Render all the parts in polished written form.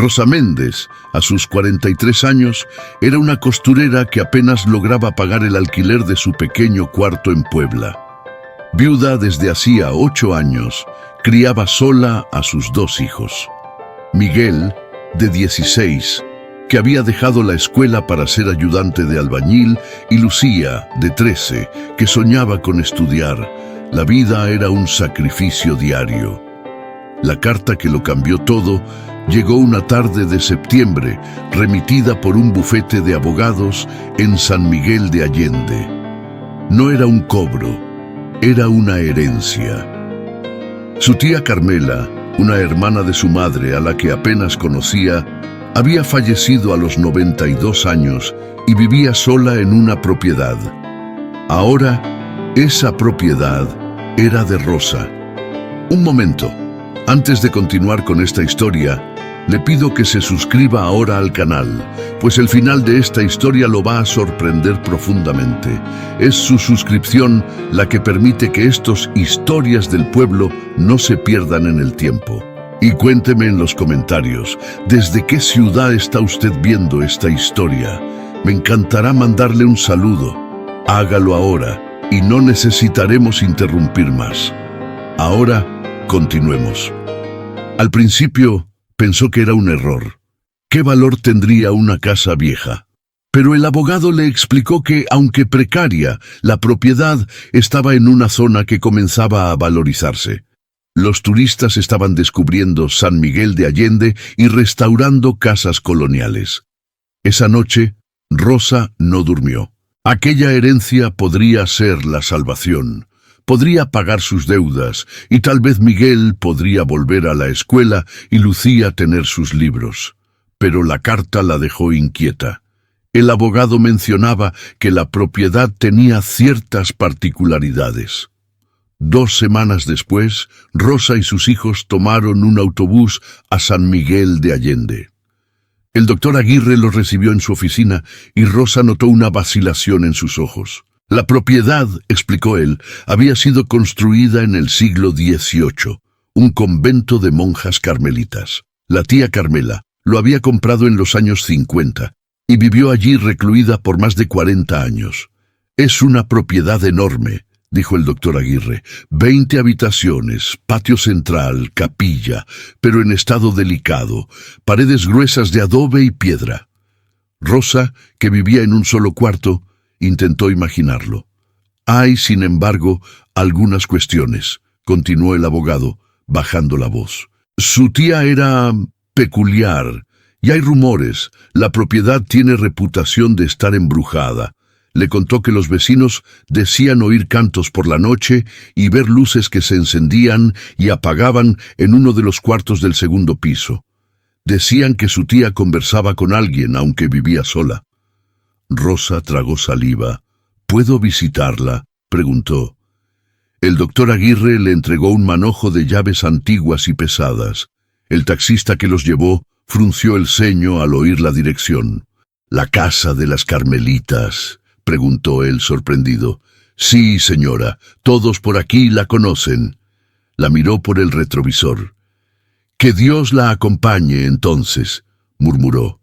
Rosa Méndez, a sus 43 años, era una costurera que apenas lograba pagar el alquiler de su pequeño cuarto en Puebla. Viuda desde hacía 8 años, criaba sola a sus 2 hijos. Miguel, de 16, que había dejado la escuela para ser ayudante de albañil, y Lucía, de 13, que soñaba con estudiar. La vida era un sacrificio diario. La carta que lo cambió todo llegó una tarde de septiembre, remitida por un bufete de abogados en San Miguel de Allende. No era un cobro, era una herencia. Su tía Carmela, una hermana de su madre a la que apenas conocía, había fallecido a los 92 años y vivía sola en una propiedad. Ahora, esa propiedad era de Rosa. Un momento, antes de continuar con esta historia, le pido que se suscriba ahora al canal, pues el final de esta historia lo va a sorprender profundamente. Es su suscripción la que permite que estas historias del pueblo no se pierdan en el tiempo. Y cuénteme en los comentarios, ¿desde qué ciudad está usted viendo esta historia? Me encantará mandarle un saludo. Hágalo ahora y no necesitaremos interrumpir más. Ahora, continuemos. Al principio, pensó que era un error. ¿Qué valor tendría una casa vieja? Pero el abogado le explicó que, aunque precaria, la propiedad estaba en una zona que comenzaba a valorizarse. Los turistas estaban descubriendo San Miguel de Allende y restaurando casas coloniales. Esa noche, Rosa no durmió. Aquella herencia podría ser la salvación. Podría pagar sus deudas y tal vez Miguel podría volver a la escuela y Lucía tener sus libros. Pero la carta la dejó inquieta. El abogado mencionaba que la propiedad tenía ciertas particularidades. 2 semanas después, Rosa y sus hijos tomaron un autobús a San Miguel de Allende. El doctor Aguirre los recibió en su oficina y Rosa notó una vacilación en sus ojos. La propiedad, explicó él, había sido construida en el siglo XVIII, un convento de monjas carmelitas. La tía Carmela lo había comprado en los años 50 y vivió allí recluida por más de 40 años. Es una propiedad enorme, dijo el doctor Aguirre. 20 habitaciones, patio central, capilla, pero en estado delicado, paredes gruesas de adobe y piedra. Rosa, que vivía en un solo cuarto, intentó imaginarlo. Hay, sin embargo, algunas cuestiones, continuó el abogado, bajando la voz. Su tía era peculiar, y hay rumores. La propiedad tiene reputación de estar embrujada. Le contó que los vecinos decían oír cantos por la noche y ver luces que se encendían y apagaban en uno de los cuartos del segundo piso. Decían que su tía conversaba con alguien, aunque vivía sola. Rosa tragó saliva. ¿Puedo visitarla?, preguntó. El doctor Aguirre le entregó un manojo de llaves antiguas y pesadas. El taxista que los llevó frunció el ceño al oír la dirección. «¿La casa de las Carmelitas?», preguntó él sorprendido. «Sí, señora, todos por aquí la conocen». La miró por el retrovisor. «Que Dios la acompañe, entonces», murmuró.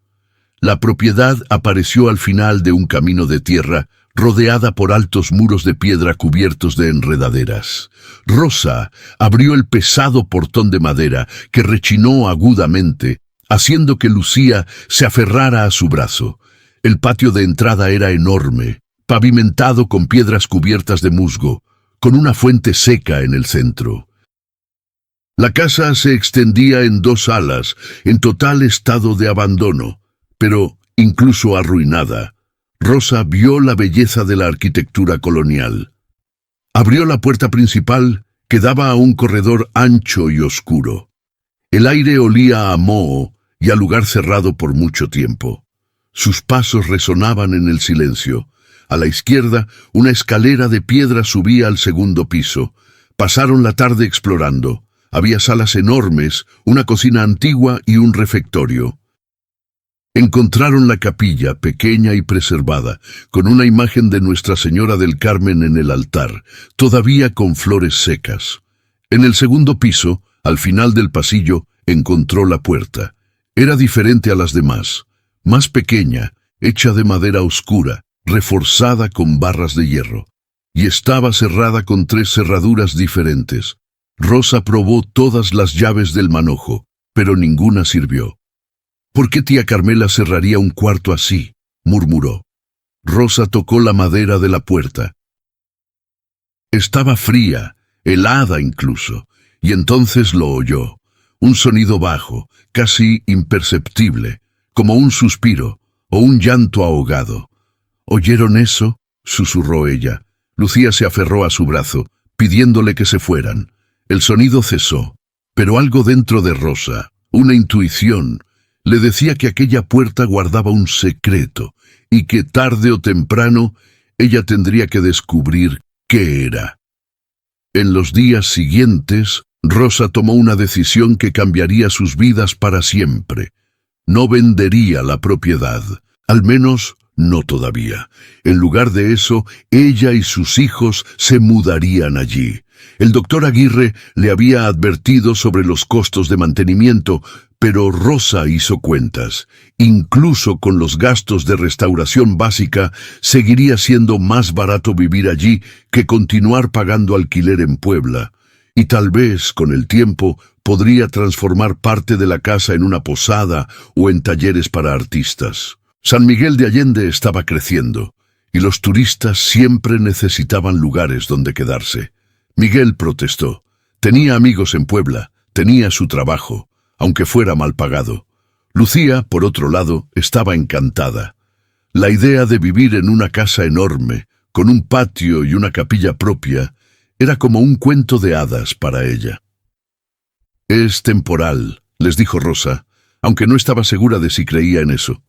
La propiedad apareció al final de un camino de tierra, rodeada por altos muros de piedra cubiertos de enredaderas. Rosa abrió el pesado portón de madera, que rechinó agudamente, haciendo que Lucía se aferrara a su brazo. El patio de entrada era enorme, pavimentado con piedras cubiertas de musgo, con una fuente seca en el centro. La casa se extendía en 2 alas, en total estado de abandono, pero incluso arruinada. Rosa vio la belleza de la arquitectura colonial. Abrió la puerta principal, que daba a un corredor ancho y oscuro. El aire olía a moho y a lugar cerrado por mucho tiempo. Sus pasos resonaban en el silencio. A la izquierda, una escalera de piedra subía al segundo piso. Pasaron la tarde explorando. Había salas enormes, una cocina antigua y un refectorio. Encontraron la capilla, pequeña y preservada, con una imagen de Nuestra Señora del Carmen en el altar, todavía con flores secas. En el segundo piso, al final del pasillo, encontró la puerta. Era diferente a las demás, más pequeña, hecha de madera oscura, reforzada con barras de hierro, y estaba cerrada con 3 cerraduras diferentes. Rosa probó todas las llaves del manojo, pero ninguna sirvió. «¿Por qué tía Carmela cerraría un cuarto así?», murmuró. Rosa tocó la madera de la puerta. Estaba fría, helada incluso, y entonces lo oyó. Un sonido bajo, casi imperceptible, como un suspiro o un llanto ahogado. «¿Oyeron eso?», susurró ella. Lucía se aferró a su brazo, pidiéndole que se fueran. El sonido cesó, pero algo dentro de Rosa, una intuición, le decía que aquella puerta guardaba un secreto y que tarde o temprano ella tendría que descubrir qué era. En los días siguientes, Rosa tomó una decisión que cambiaría sus vidas para siempre. No vendería la propiedad, al menos no todavía. En lugar de eso, ella y sus hijos se mudarían allí. El doctor Aguirre le había advertido sobre los costos de mantenimiento, pero Rosa hizo cuentas. Incluso con los gastos de restauración básica, seguiría siendo más barato vivir allí que continuar pagando alquiler en Puebla. Y tal vez, con el tiempo, podría transformar parte de la casa en una posada o en talleres para artistas. San Miguel de Allende estaba creciendo, y los turistas siempre necesitaban lugares donde quedarse. Miguel protestó. Tenía amigos en Puebla, tenía su trabajo, aunque fuera mal pagado. Lucía, por otro lado, estaba encantada. La idea de vivir en una casa enorme, con un patio y una capilla propia, era como un cuento de hadas para ella. «Es temporal», les dijo Rosa, aunque no estaba segura de si creía en eso.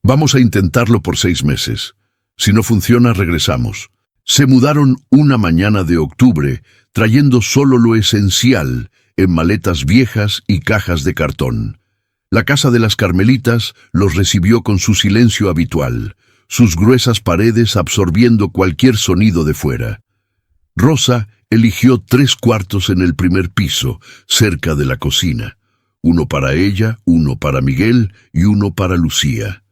«Vamos a intentarlo por 6 meses. Si no funciona, regresamos». Se mudaron una mañana de octubre, trayendo solo lo esencial en maletas viejas y cajas de cartón. La casa de las Carmelitas los recibió con su silencio habitual, sus gruesas paredes absorbiendo cualquier sonido de fuera. Rosa eligió 3 cuartos en el primer piso, cerca de la cocina. Uno para ella, uno para Miguel y uno para Lucía.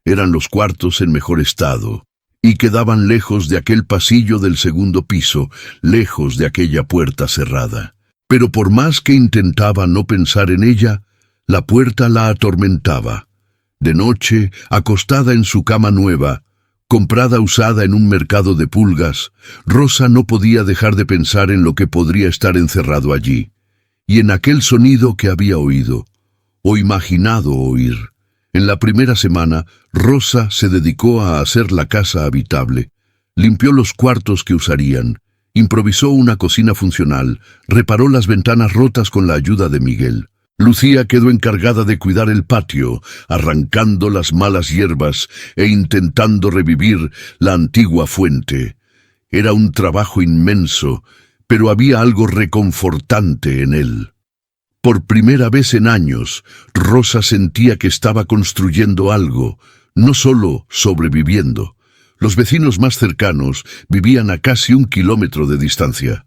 Eran los cuartos en mejor estado, y quedaban lejos de aquel pasillo del segundo piso, lejos de aquella puerta cerrada. Pero por más que intentaba no pensar en ella, la puerta la atormentaba. De noche, acostada en su cama nueva, comprada usada en un mercado de pulgas, Rosa no podía dejar de pensar en lo que podría estar encerrado allí, y en aquel sonido que había oído, o imaginado oír. En la primera semana, Rosa se dedicó a hacer la casa habitable. Limpió los cuartos que usarían, improvisó una cocina funcional, reparó las ventanas rotas con la ayuda de Miguel. Lucía quedó encargada de cuidar el patio, arrancando las malas hierbas e intentando revivir la antigua fuente. Era un trabajo inmenso, pero había algo reconfortante en él. Por primera vez en años, Rosa sentía que estaba construyendo algo, no solo sobreviviendo. Los vecinos más cercanos vivían a casi 1 kilómetro de distancia.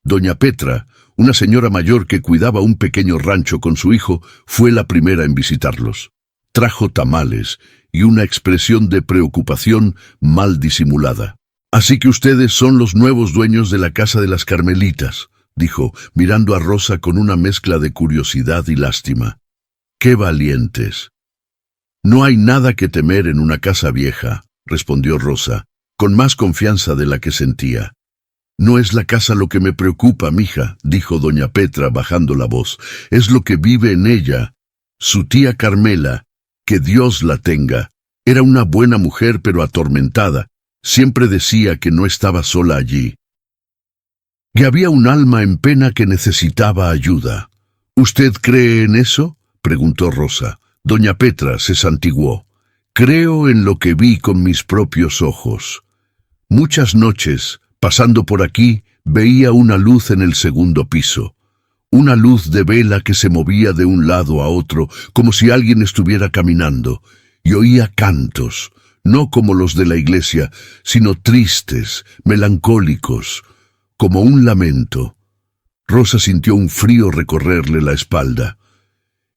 Doña Petra, una señora mayor que cuidaba un pequeño rancho con su hijo, fue la primera en visitarlos. Trajo tamales y una expresión de preocupación mal disimulada. «Así que ustedes son los nuevos dueños de la casa de las Carmelitas», dijo, mirando a Rosa con una mezcla de curiosidad y lástima. «¡Qué valientes!». «No hay nada que temer en una casa vieja», respondió Rosa, con más confianza de la que sentía. «No es la casa lo que me preocupa, mija», dijo doña Petra bajando la voz. «Es lo que vive en ella. Su tía Carmela, que Dios la tenga, era una buena mujer pero atormentada. Siempre decía que no estaba sola allí, que había un alma en pena que necesitaba ayuda». «¿Usted cree en eso?», preguntó Rosa. Doña Petra se santiguó. «Creo en lo que vi con mis propios ojos. Muchas noches, pasando por aquí, veía una luz en el segundo piso. Una luz de vela que se movía de un lado a otro, como si alguien estuviera caminando, y oía cantos, no como los de la iglesia, sino tristes, melancólicos, como un lamento». Rosa sintió un frío recorrerle la espalda.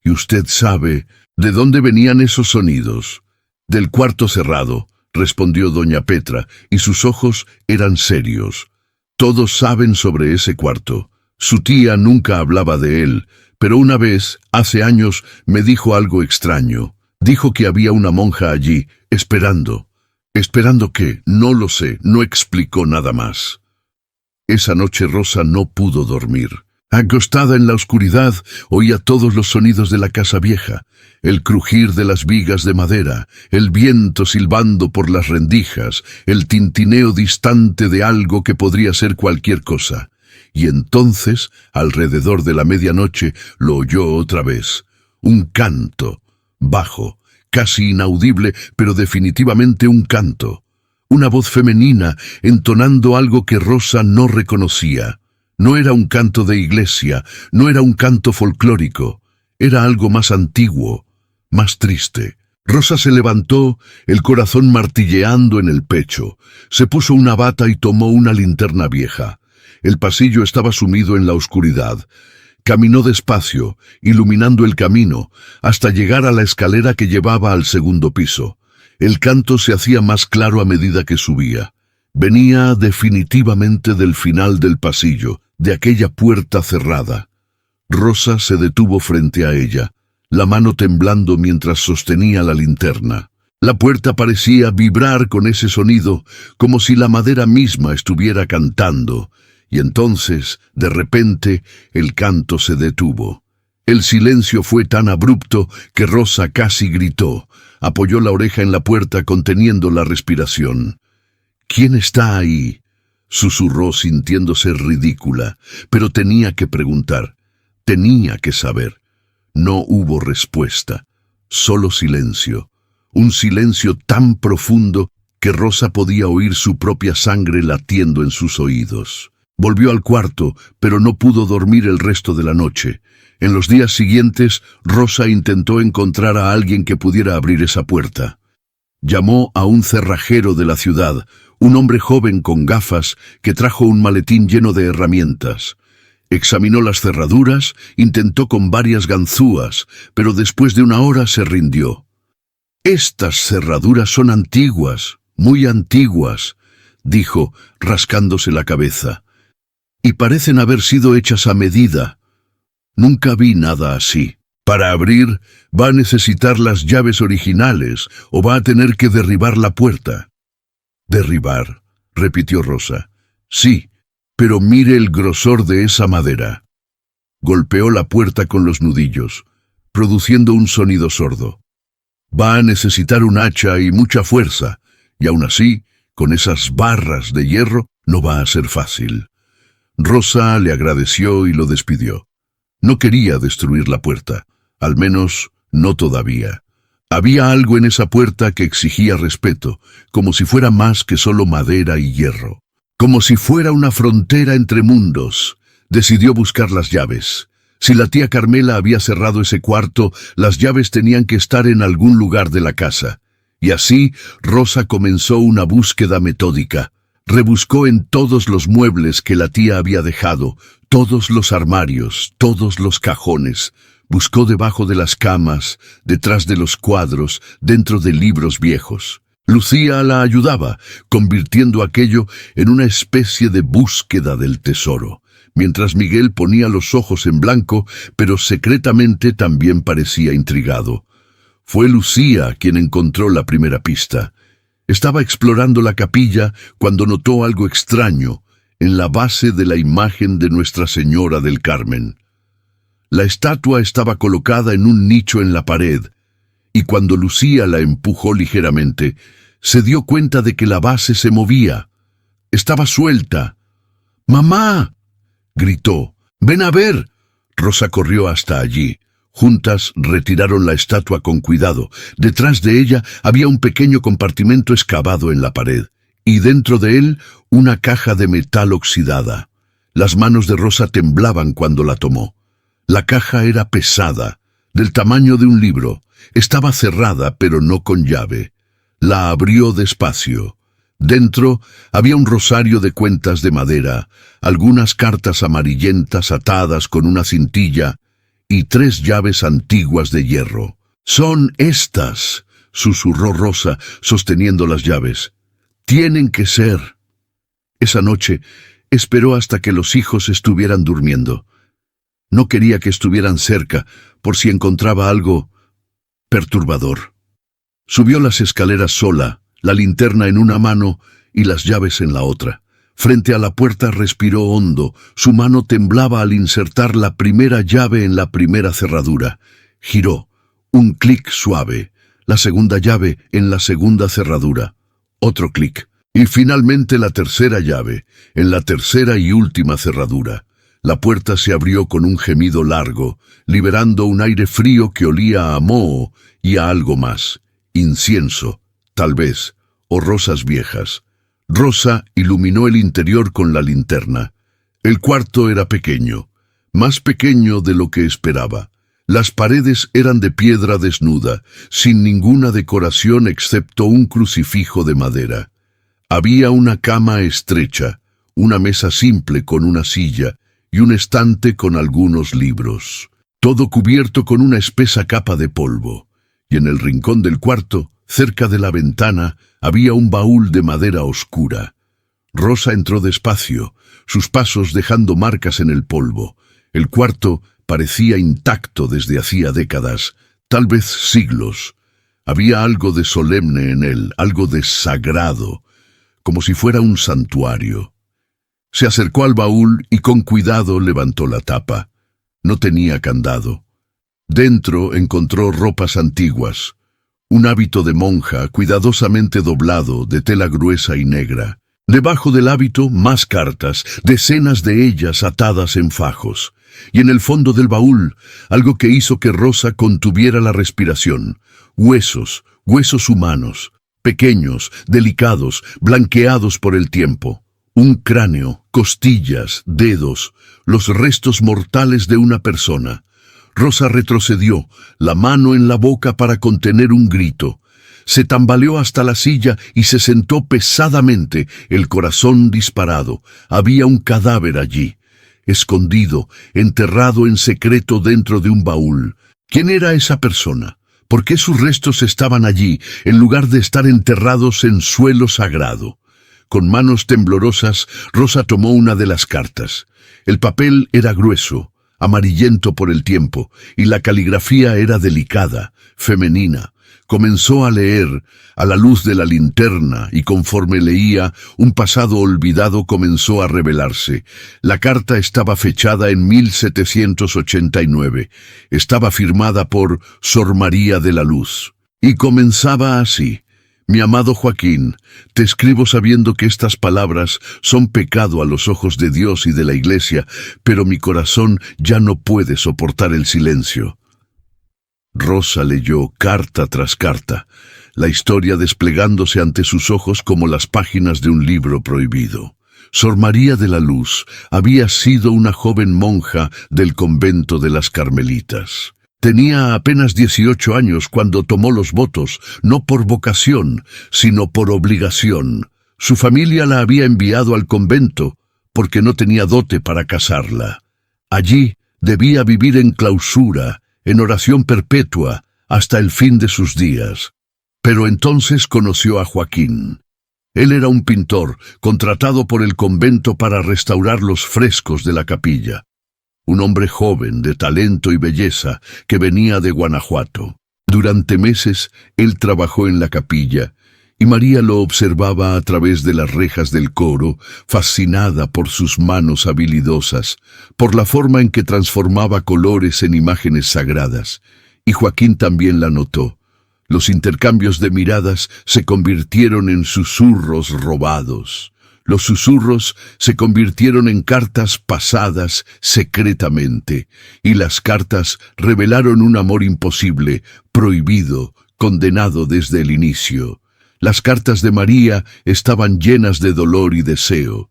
¿Y usted sabe de dónde venían esos sonidos? Del cuarto cerrado, respondió doña Petra, y sus ojos eran serios. Todos saben sobre ese cuarto. Su tía nunca hablaba de él, pero una vez, hace años, me dijo algo extraño. Dijo que había una monja allí, esperando. ¿Esperando qué? No lo sé, no explicó nada más. Esa noche Rosa no pudo dormir. Acostada en la oscuridad, oía todos los sonidos de la casa vieja, el crujir de las vigas de madera, el viento silbando por las rendijas, el tintineo distante de algo que podría ser cualquier cosa. Y entonces, alrededor de la medianoche, lo oyó otra vez. Un canto, bajo, casi inaudible, pero definitivamente un canto. Una voz femenina entonando algo que Rosa no reconocía. No era un canto de iglesia, no era un canto folclórico, era algo más antiguo, más triste. Rosa se levantó, el corazón martilleando en el pecho. Se puso una bata y tomó una linterna vieja. El pasillo estaba sumido en la oscuridad. Caminó despacio, iluminando el camino, hasta llegar a la escalera que llevaba al segundo piso. El canto se hacía más claro a medida que subía. Venía definitivamente del final del pasillo, de aquella puerta cerrada. Rosa se detuvo frente a ella, la mano temblando mientras sostenía la linterna. La puerta parecía vibrar con ese sonido, como si la madera misma estuviera cantando, y entonces, de repente, el canto se detuvo. El silencio fue tan abrupto que Rosa casi gritó. Apoyó la oreja en la puerta conteniendo la respiración. «¿Quién está ahí?», susurró sintiéndose ridícula, pero tenía que preguntar, tenía que saber. No hubo respuesta, solo silencio, un silencio tan profundo que Rosa podía oír su propia sangre latiendo en sus oídos. Volvió al cuarto, pero no pudo dormir el resto de la noche. En los días siguientes, Rosa intentó encontrar a alguien que pudiera abrir esa puerta. Llamó a un cerrajero de la ciudad, un hombre joven con gafas que trajo un maletín lleno de herramientas. Examinó las cerraduras, intentó con varias ganzúas, pero después de una hora se rindió. «Estas cerraduras son antiguas, muy antiguas», dijo, rascándose la cabeza. «Y parecen haber sido hechas a medida. Nunca vi nada así. Para abrir, va a necesitar las llaves originales o va a tener que derribar la puerta». «¿Derribar?», repitió Rosa. «Sí, pero mire el grosor de esa madera». Golpeó la puerta con los nudillos, produciendo un sonido sordo. «Va a necesitar un hacha y mucha fuerza, y aún así, con esas barras de hierro, no va a ser fácil». Rosa le agradeció y lo despidió. No quería destruir la puerta, al menos no todavía. Había algo en esa puerta que exigía respeto, como si fuera más que solo madera y hierro. Como si fuera una frontera entre mundos. Decidió buscar las llaves. Si la tía Carmela había cerrado ese cuarto, las llaves tenían que estar en algún lugar de la casa. Y así, Rosa comenzó una búsqueda metódica. Rebuscó en todos los muebles que la tía había dejado, todos los armarios, todos los cajones. Buscó debajo de las camas, detrás de los cuadros, dentro de libros viejos. Lucía la ayudaba, convirtiendo aquello en una especie de búsqueda del tesoro, mientras Miguel ponía los ojos en blanco, pero secretamente también parecía intrigado. Fue Lucía quien encontró la primera pista. Estaba explorando la capilla cuando notó algo extraño en la base de la imagen de Nuestra Señora del Carmen. La estatua estaba colocada en un nicho en la pared, y cuando Lucía la empujó ligeramente, se dio cuenta de que la base se movía. Estaba suelta. «¡Mamá!», gritó. «¡Ven a ver!». Rosa corrió hasta allí. Juntas retiraron la estatua con cuidado. Detrás de ella había un pequeño compartimento excavado en la pared, y dentro de él una caja de metal oxidada. Las manos de Rosa temblaban cuando la tomó. La caja era pesada, del tamaño de un libro. Estaba cerrada, pero no con llave. La abrió despacio. Dentro había un rosario de cuentas de madera, algunas cartas amarillentas atadas con una cintilla, y 3 llaves antiguas de hierro. «Son estas», susurró Rosa, sosteniendo las llaves. «Tienen que ser». Esa noche esperó hasta que los hijos estuvieran durmiendo. No quería que estuvieran cerca, por si encontraba algo perturbador. Subió las escaleras sola, la linterna en una mano y las llaves en la otra. Frente a la puerta respiró hondo, su mano temblaba al insertar la primera llave en la primera cerradura. Giró, un clic suave, la segunda llave en la segunda cerradura, otro clic, y finalmente la tercera llave, en la tercera y última cerradura. La puerta se abrió con un gemido largo, liberando un aire frío que olía a moho y a algo más, incienso, tal vez, o rosas viejas. Rosa iluminó el interior con la linterna. El cuarto era pequeño, más pequeño de lo que esperaba. Las paredes eran de piedra desnuda, sin ninguna decoración excepto un crucifijo de madera. Había una cama estrecha, una mesa simple con una silla y un estante con algunos libros, todo cubierto con una espesa capa de polvo. Y en el rincón del cuarto, cerca de la ventana, había un baúl de madera oscura. Rosa entró despacio, sus pasos dejando marcas en el polvo. El cuarto parecía intacto desde hacía décadas, tal vez siglos. Había algo de solemne en él, algo de sagrado, como si fuera un santuario. Se acercó al baúl y con cuidado levantó la tapa. No tenía candado. Dentro encontró ropas antiguas, un hábito de monja cuidadosamente doblado de tela gruesa y negra. Debajo del hábito, más cartas, decenas de ellas atadas en fajos. Y en el fondo del baúl, algo que hizo que Rosa contuviera la respiración. Huesos humanos, pequeños, delicados, blanqueados por el tiempo. Un cráneo, costillas, dedos, los restos mortales de una persona. Rosa retrocedió, la mano en la boca para contener un grito. Se tambaleó hasta la silla y se sentó pesadamente, el corazón disparado. Había un cadáver allí, escondido, enterrado en secreto dentro de un baúl. ¿Quién era esa persona? ¿Por qué sus restos estaban allí, en lugar de estar enterrados en suelo sagrado? Con manos temblorosas, Rosa tomó una de las cartas. El papel era grueso, amarillento por el tiempo, y la caligrafía era delicada, femenina. Comenzó a leer, a la luz de la linterna, y conforme leía, un pasado olvidado comenzó a revelarse. La carta estaba fechada en 1789. Estaba firmada por Sor María de la Luz. Y comenzaba así: «Mi amado Joaquín, te escribo sabiendo que estas palabras son pecado a los ojos de Dios y de la Iglesia, pero mi corazón ya no puede soportar el silencio». Rosa leyó carta tras carta, la historia desplegándose ante sus ojos como las páginas de un libro prohibido. Sor María de la Luz había sido una joven monja del convento de las Carmelitas. Tenía apenas 18 años cuando tomó los votos, no por vocación, sino por obligación. Su familia la había enviado al convento porque no tenía dote para casarla. Allí debía vivir en clausura, en oración perpetua, hasta el fin de sus días. Pero entonces conoció a Joaquín. Él era un pintor, contratado por el convento para restaurar los frescos de la capilla. Un hombre joven, de talento y belleza, que venía de Guanajuato. Durante meses, él trabajó en la capilla, y María lo observaba a través de las rejas del coro, fascinada por sus manos habilidosas, por la forma en que transformaba colores en imágenes sagradas. Y Joaquín también la notó. Los intercambios de miradas se convirtieron en susurros robados. Los susurros se convirtieron en cartas pasadas secretamente, y las cartas revelaron un amor imposible, prohibido, condenado desde el inicio. Las cartas de María estaban llenas de dolor y deseo.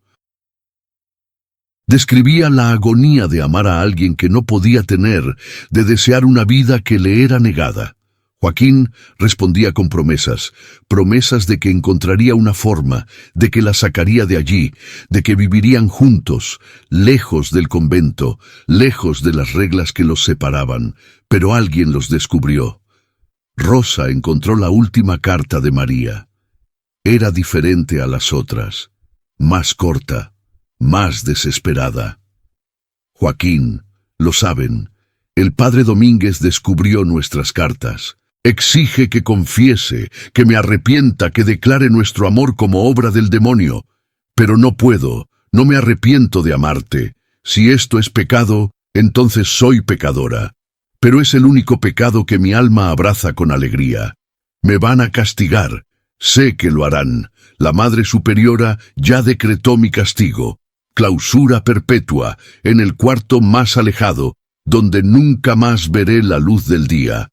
Describía la agonía de amar a alguien que no podía tener, de desear una vida que le era negada. Joaquín respondía con promesas, promesas de que encontraría una forma, de que la sacaría de allí, de que vivirían juntos, lejos del convento, lejos de las reglas que los separaban, pero alguien los descubrió. Rosa encontró la última carta de María. Era diferente a las otras, más corta, más desesperada. Joaquín, lo saben, el padre Domínguez descubrió nuestras cartas. Exige que confiese, que me arrepienta, que declare nuestro amor como obra del demonio. Pero no puedo, no me arrepiento de amarte. Si esto es pecado, entonces soy pecadora. Pero es el único pecado que mi alma abraza con alegría. Me van a castigar, sé que lo harán. La Madre Superiora ya decretó mi castigo. Clausura perpetua, en el cuarto más alejado, donde nunca más veré la luz del día.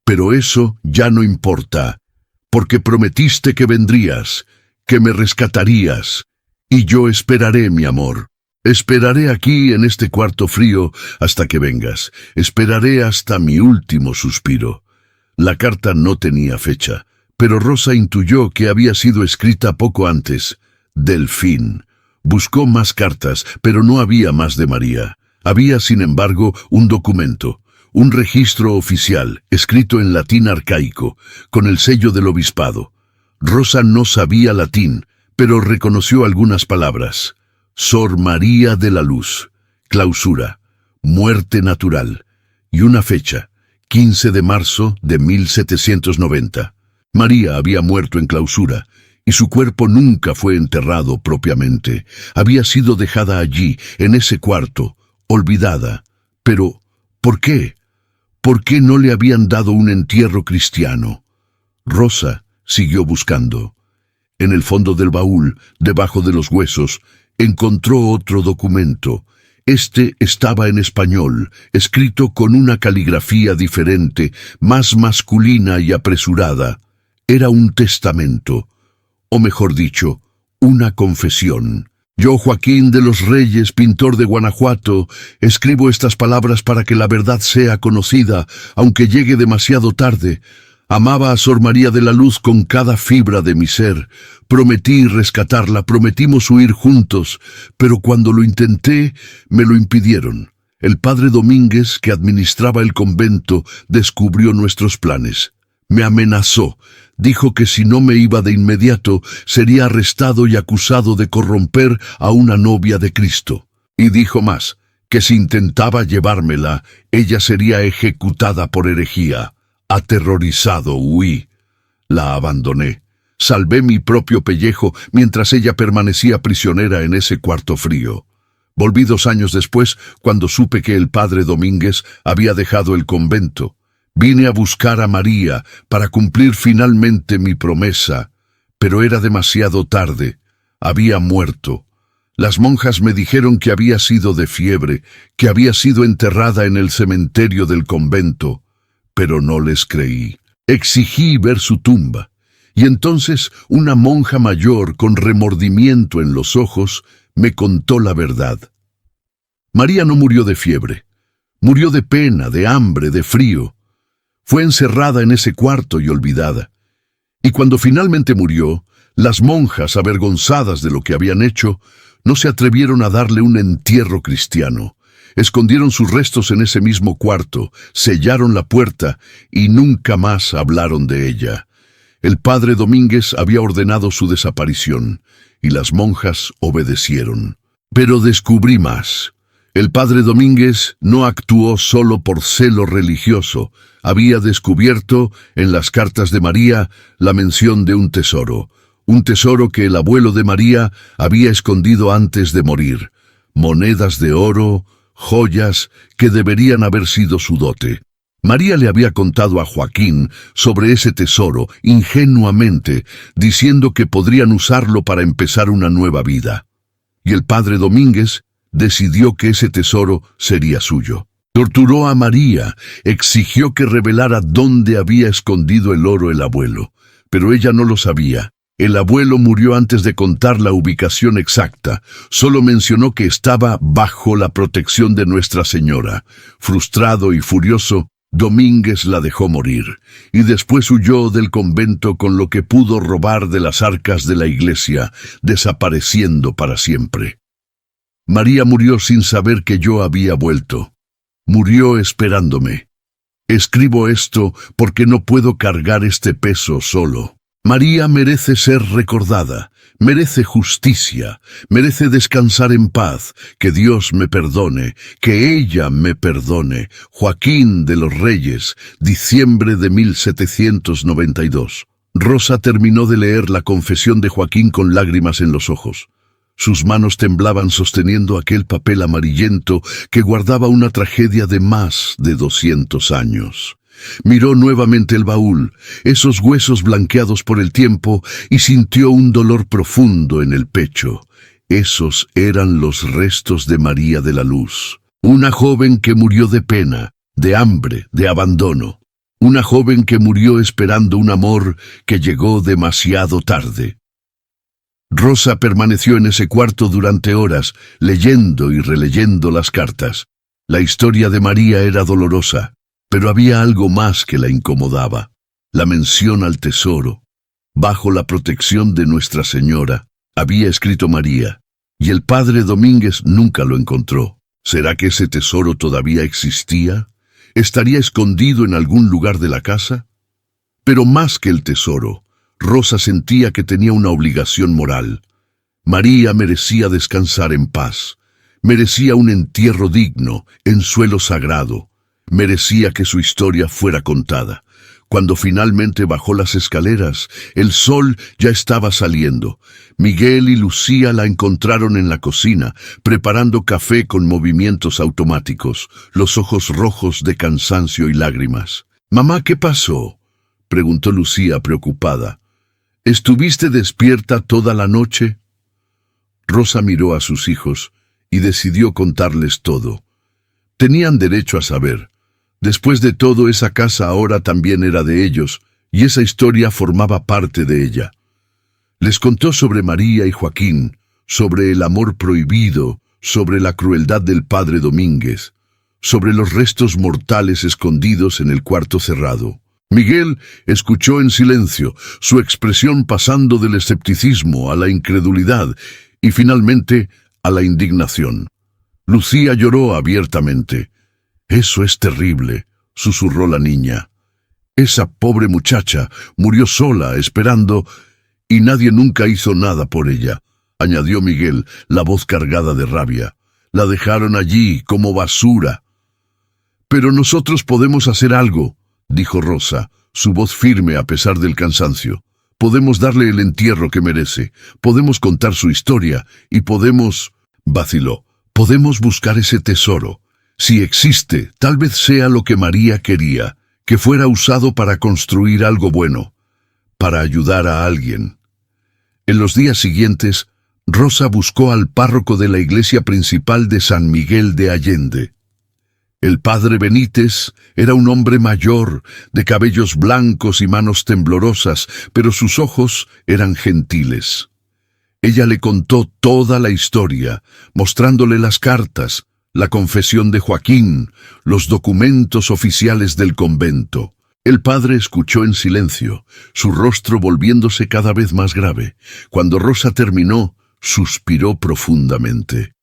Pero eso ya no importa, porque prometiste que vendrías, que me rescatarías, y yo esperaré, mi amor. Esperaré aquí en este cuarto frío hasta que vengas. Esperaré hasta mi último suspiro. La carta no tenía fecha, pero Rosa intuyó que había sido escrita poco antes. Delfín. Buscó más cartas, pero no había más de María. Había, sin embargo, un documento. Un registro oficial, escrito en latín arcaico, con el sello del obispado. Rosa no sabía latín, pero reconoció algunas palabras. Sor María de la Luz, clausura, muerte natural, y una fecha, 15 de marzo de 1790. María había muerto en clausura, y su cuerpo nunca fue enterrado propiamente. Había sido dejada allí, en ese cuarto, olvidada. Pero, ¿por qué? ¿Por qué no le habían dado un entierro cristiano? Rosa siguió buscando. En el fondo del baúl, debajo de los huesos, encontró otro documento. Este estaba en español, escrito con una caligrafía diferente, más masculina y apresurada. Era un testamento, o mejor dicho, una confesión. Yo, Joaquín de los Reyes, pintor de Guanajuato, escribo estas palabras para que la verdad sea conocida, aunque llegue demasiado tarde. Amaba a Sor María de la Luz con cada fibra de mi ser. Prometí rescatarla, prometimos huir juntos, pero cuando lo intenté, me lo impidieron. El padre Domínguez, que administraba el convento, descubrió nuestros planes. Me amenazó. Dijo que si no me iba de inmediato, sería arrestado y acusado de corromper a una novia de Cristo. Y dijo más, que si intentaba llevármela, ella sería ejecutada por herejía. Aterrorizado, huí. La abandoné. Salvé mi propio pellejo mientras ella permanecía prisionera en ese cuarto frío. Volví 2 años después, cuando supe que el padre Domínguez había dejado el convento. Vine a buscar a María para cumplir finalmente mi promesa, pero era demasiado tarde. Había muerto. Las monjas me dijeron que había sido de fiebre, que había sido enterrada en el cementerio del convento, pero no les creí. Exigí ver su tumba, y entonces una monja mayor con remordimiento en los ojos me contó la verdad. María no murió de fiebre, murió de pena, de hambre, de frío. Fue encerrada en ese cuarto y olvidada. Y cuando finalmente murió, las monjas, avergonzadas de lo que habían hecho, no se atrevieron a darle un entierro cristiano. Escondieron sus restos en ese mismo cuarto, sellaron la puerta y nunca más hablaron de ella. El padre Domínguez había ordenado su desaparición, y las monjas obedecieron. Pero descubrí más. El padre Domínguez no actuó solo por celo religioso. Había descubierto, en las cartas de María, la mención de un tesoro que el abuelo de María había escondido antes de morir. Monedas de oro, joyas que deberían haber sido su dote. María le había contado a Joaquín sobre ese tesoro ingenuamente, diciendo que podrían usarlo para empezar una nueva vida. Y el padre Domínguez decidió que ese tesoro sería suyo. Torturó a María, exigió que revelara dónde había escondido el oro el abuelo, pero ella no lo sabía. El abuelo murió antes de contar la ubicación exacta, solo mencionó que estaba bajo la protección de Nuestra Señora. Frustrado y furioso, Domínguez la dejó morir, y después huyó del convento con lo que pudo robar de las arcas de la iglesia, desapareciendo para siempre. María murió sin saber que yo había vuelto. Murió esperándome. Escribo esto porque no puedo cargar este peso solo. María merece ser recordada, merece justicia, merece descansar en paz, que Dios me perdone, que ella me perdone. Joaquín de los Reyes, diciembre de 1792. Rosa terminó de leer la confesión de Joaquín con lágrimas en los ojos. Sus manos temblaban sosteniendo aquel papel amarillento que guardaba una tragedia de más de 200 años. Miró nuevamente el baúl, esos huesos blanqueados por el tiempo, y sintió un dolor profundo en el pecho. Esos eran los restos de María de la Luz, una joven que murió de pena, de hambre, de abandono. Una joven que murió esperando un amor que llegó demasiado tarde. Rosa permaneció en ese cuarto durante horas, leyendo y releyendo las cartas. La historia de María era dolorosa, pero había algo más que la incomodaba. La mención al tesoro. Bajo la protección de Nuestra Señora, había escrito María, y el padre Domínguez nunca lo encontró. ¿Será que ese tesoro todavía existía? ¿Estaría escondido en algún lugar de la casa? Pero más que el tesoro, Rosa sentía que tenía una obligación moral. María merecía descansar en paz, merecía un entierro digno, en suelo sagrado, merecía que su historia fuera contada. Cuando finalmente bajó las escaleras, el sol ya estaba saliendo. Miguel y Lucía la encontraron en la cocina, preparando café con movimientos automáticos, los ojos rojos de cansancio y lágrimas. «Mamá, ¿qué pasó?», preguntó Lucía preocupada. «¿Estuviste despierta toda la noche?». Rosa miró a sus hijos y decidió contarles todo. Tenían derecho a saber. Después de todo, esa casa ahora también era de ellos, y esa historia formaba parte de ella. Les contó sobre María y Joaquín, sobre el amor prohibido, sobre la crueldad del padre Domínguez, sobre los restos mortales escondidos en el cuarto cerrado. Miguel escuchó en silencio, su expresión pasando del escepticismo a la incredulidad y finalmente a la indignación. Lucía lloró abiertamente. «Eso es terrible», susurró la niña. «Esa pobre muchacha murió sola, esperando, y nadie nunca hizo nada por ella», añadió Miguel, la voz cargada de rabia. «La dejaron allí como basura». «Pero nosotros podemos hacer algo», dijo Rosa, su voz firme a pesar del cansancio. «Podemos darle el entierro que merece, podemos contar su historia, y podemos...» vaciló. «Podemos buscar ese tesoro. Si existe, tal vez sea lo que María quería, que fuera usado para construir algo bueno, para ayudar a alguien». En los días siguientes, Rosa buscó al párroco de la iglesia principal de San Miguel de Allende. El padre Benítez era un hombre mayor, de cabellos blancos y manos temblorosas, pero sus ojos eran gentiles. Ella le contó toda la historia, mostrándole las cartas, la confesión de Joaquín, los documentos oficiales del convento. El padre escuchó en silencio, su rostro volviéndose cada vez más grave. Cuando Rosa terminó, suspiró profundamente.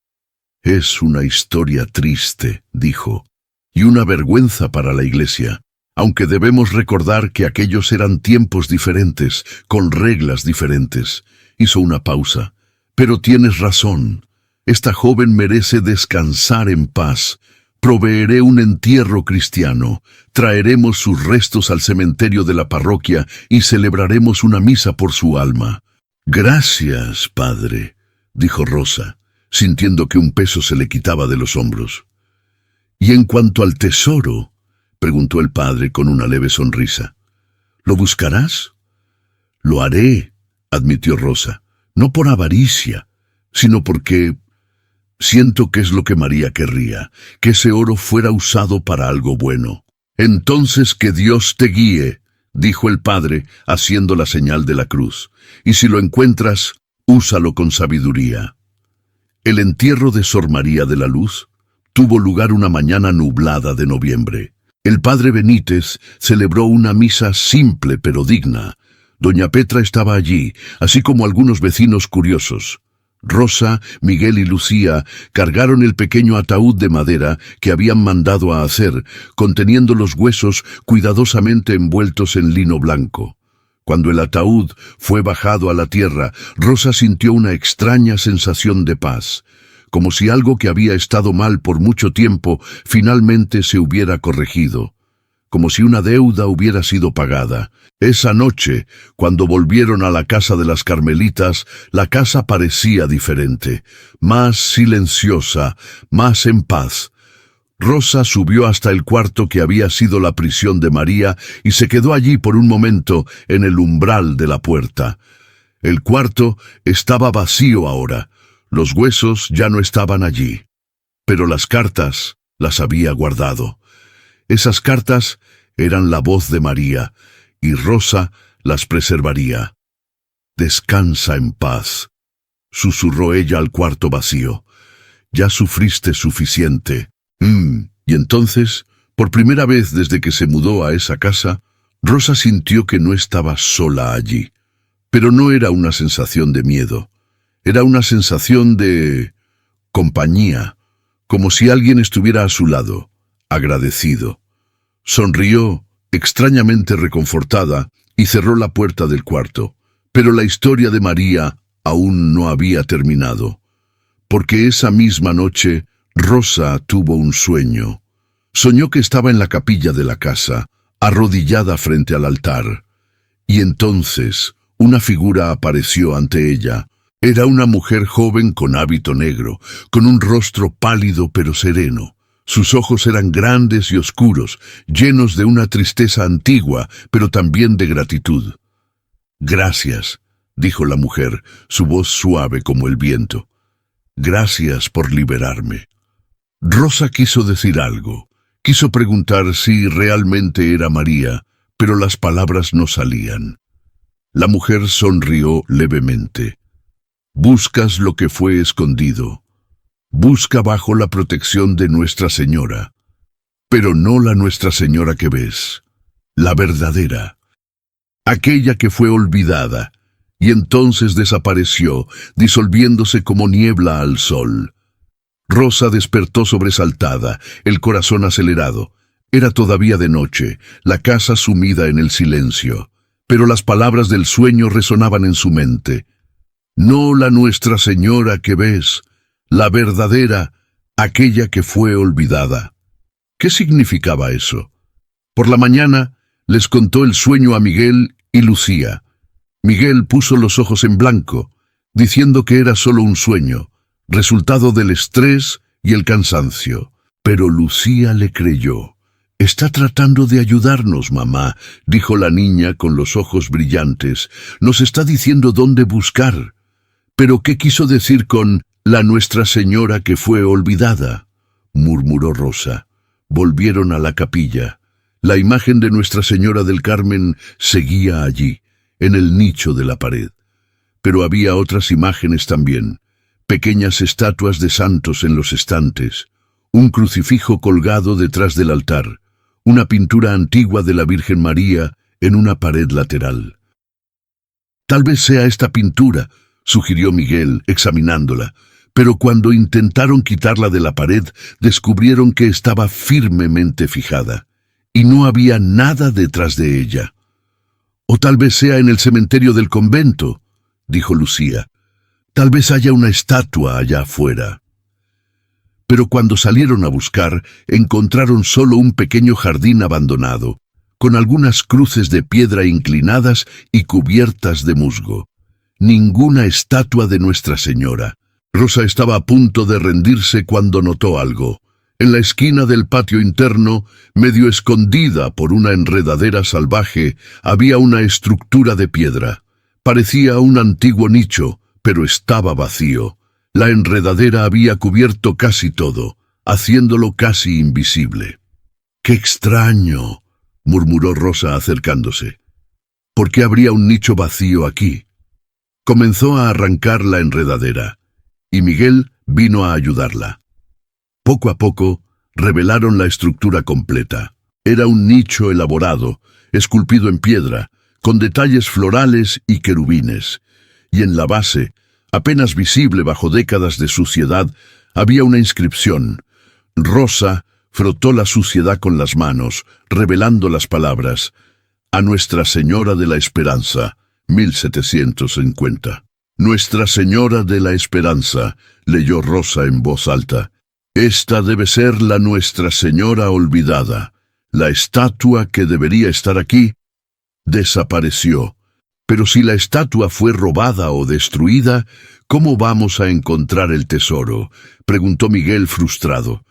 «Es una historia triste», dijo, «y una vergüenza para la iglesia, aunque debemos recordar que aquellos eran tiempos diferentes, con reglas diferentes». Hizo una pausa. «Pero tienes razón. Esta joven merece descansar en paz. Proveeré un entierro cristiano. Traeremos sus restos al cementerio de la parroquia y celebraremos una misa por su alma». «Gracias, padre», dijo Rosa, sintiendo que un peso se le quitaba de los hombros. «Y en cuanto al tesoro», preguntó el padre con una leve sonrisa, «¿lo buscarás?» «Lo haré», admitió Rosa, «no por avaricia, sino porque siento que es lo que María querría, que ese oro fuera usado para algo bueno». «Entonces que Dios te guíe», dijo el padre, haciendo la señal de la cruz, «y si lo encuentras, úsalo con sabiduría». El entierro de Sor María de la Luz tuvo lugar una mañana nublada de noviembre. El padre Benítez celebró una misa simple pero digna. Doña Petra estaba allí, así como algunos vecinos curiosos. Rosa, Miguel y Lucía cargaron el pequeño ataúd de madera que habían mandado a hacer, conteniendo los huesos cuidadosamente envueltos en lino blanco. Cuando el ataúd fue bajado a la tierra, Rosa sintió una extraña sensación de paz, como si algo que había estado mal por mucho tiempo finalmente se hubiera corregido, como si una deuda hubiera sido pagada. Esa noche, cuando volvieron a la casa de las Carmelitas, la casa parecía diferente, más silenciosa, más en paz. Rosa subió hasta el cuarto que había sido la prisión de María y se quedó allí por un momento en el umbral de la puerta. El cuarto estaba vacío ahora. Los huesos ya no estaban allí, pero las cartas las había guardado. Esas cartas eran la voz de María, y Rosa las preservaría. «Descansa en paz», susurró ella al cuarto vacío. «Ya sufriste suficiente». Y entonces, por primera vez desde que se mudó a esa casa, Rosa sintió que no estaba sola allí. Pero no era una sensación de miedo. Era una sensación de compañía, como si alguien estuviera a su lado, agradecido. Sonrió, extrañamente reconfortada, y cerró la puerta del cuarto. Pero la historia de María aún no había terminado, porque esa misma noche Rosa tuvo un sueño. Soñó que estaba en la capilla de la casa, arrodillada frente al altar. Y entonces una figura apareció ante ella. Era una mujer joven con hábito negro, con un rostro pálido pero sereno. Sus ojos eran grandes y oscuros, llenos de una tristeza antigua, pero también de gratitud. «Gracias», dijo la mujer, su voz suave como el viento. «Gracias por liberarme». Rosa quiso decir algo. Quiso preguntar si realmente era María, pero las palabras no salían. La mujer sonrió levemente. «Buscas lo que fue escondido. Busca bajo la protección de Nuestra Señora, pero no la Nuestra Señora que ves, la verdadera, aquella que fue olvidada, y entonces desapareció, disolviéndose como niebla al sol». Rosa despertó sobresaltada, el corazón acelerado. Era todavía de noche, la casa sumida en el silencio, pero las palabras del sueño resonaban en su mente. «No la Nuestra Señora que ves, la verdadera, aquella que fue olvidada». ¿Qué significaba eso? Por la mañana les contó el sueño a Miguel y Lucía. Miguel puso los ojos en blanco, diciendo que era solo un sueño, resultado del estrés y el cansancio. Pero Lucía le creyó. «Está tratando de ayudarnos, mamá», dijo la niña con los ojos brillantes. «Nos está diciendo dónde buscar». «¿Pero qué quiso decir con la Nuestra Señora que fue olvidada?», murmuró Rosa. Volvieron a la capilla. La imagen de Nuestra Señora del Carmen seguía allí, en el nicho de la pared. Pero había otras imágenes también, pequeñas estatuas de santos en los estantes, un crucifijo colgado detrás del altar, una pintura antigua de la Virgen María en una pared lateral. «Tal vez sea esta pintura», sugirió Miguel, examinándola, pero cuando intentaron quitarla de la pared, descubrieron que estaba firmemente fijada, y no había nada detrás de ella. «O tal vez sea en el cementerio del convento», dijo Lucía. «Tal vez haya una estatua allá afuera». Pero cuando salieron a buscar, encontraron solo un pequeño jardín abandonado, con algunas cruces de piedra inclinadas y cubiertas de musgo. Ninguna estatua de Nuestra Señora. Rosa estaba a punto de rendirse cuando notó algo. En la esquina del patio interno, medio escondida por una enredadera salvaje, había una estructura de piedra. Parecía un antiguo nicho, pero estaba vacío. La enredadera había cubierto casi todo, haciéndolo casi invisible. «¡Qué extraño!», murmuró Rosa acercándose. «¿Por qué habría un nicho vacío aquí?». Comenzó a arrancar la enredadera, y Miguel vino a ayudarla. Poco a poco, revelaron la estructura completa. Era un nicho elaborado, esculpido en piedra, con detalles florales y querubines, y en la base, apenas visible bajo décadas de suciedad, había una inscripción. Rosa frotó la suciedad con las manos, revelando las palabras: a Nuestra Señora de la Esperanza, 1750. Nuestra Señora de la Esperanza, leyó Rosa en voz alta. Esta debe ser la Nuestra Señora olvidada. La estatua que debería estar aquí desapareció. Pero si la estatua fue robada o destruida, ¿cómo vamos a encontrar el tesoro?, preguntó Miguel frustrado.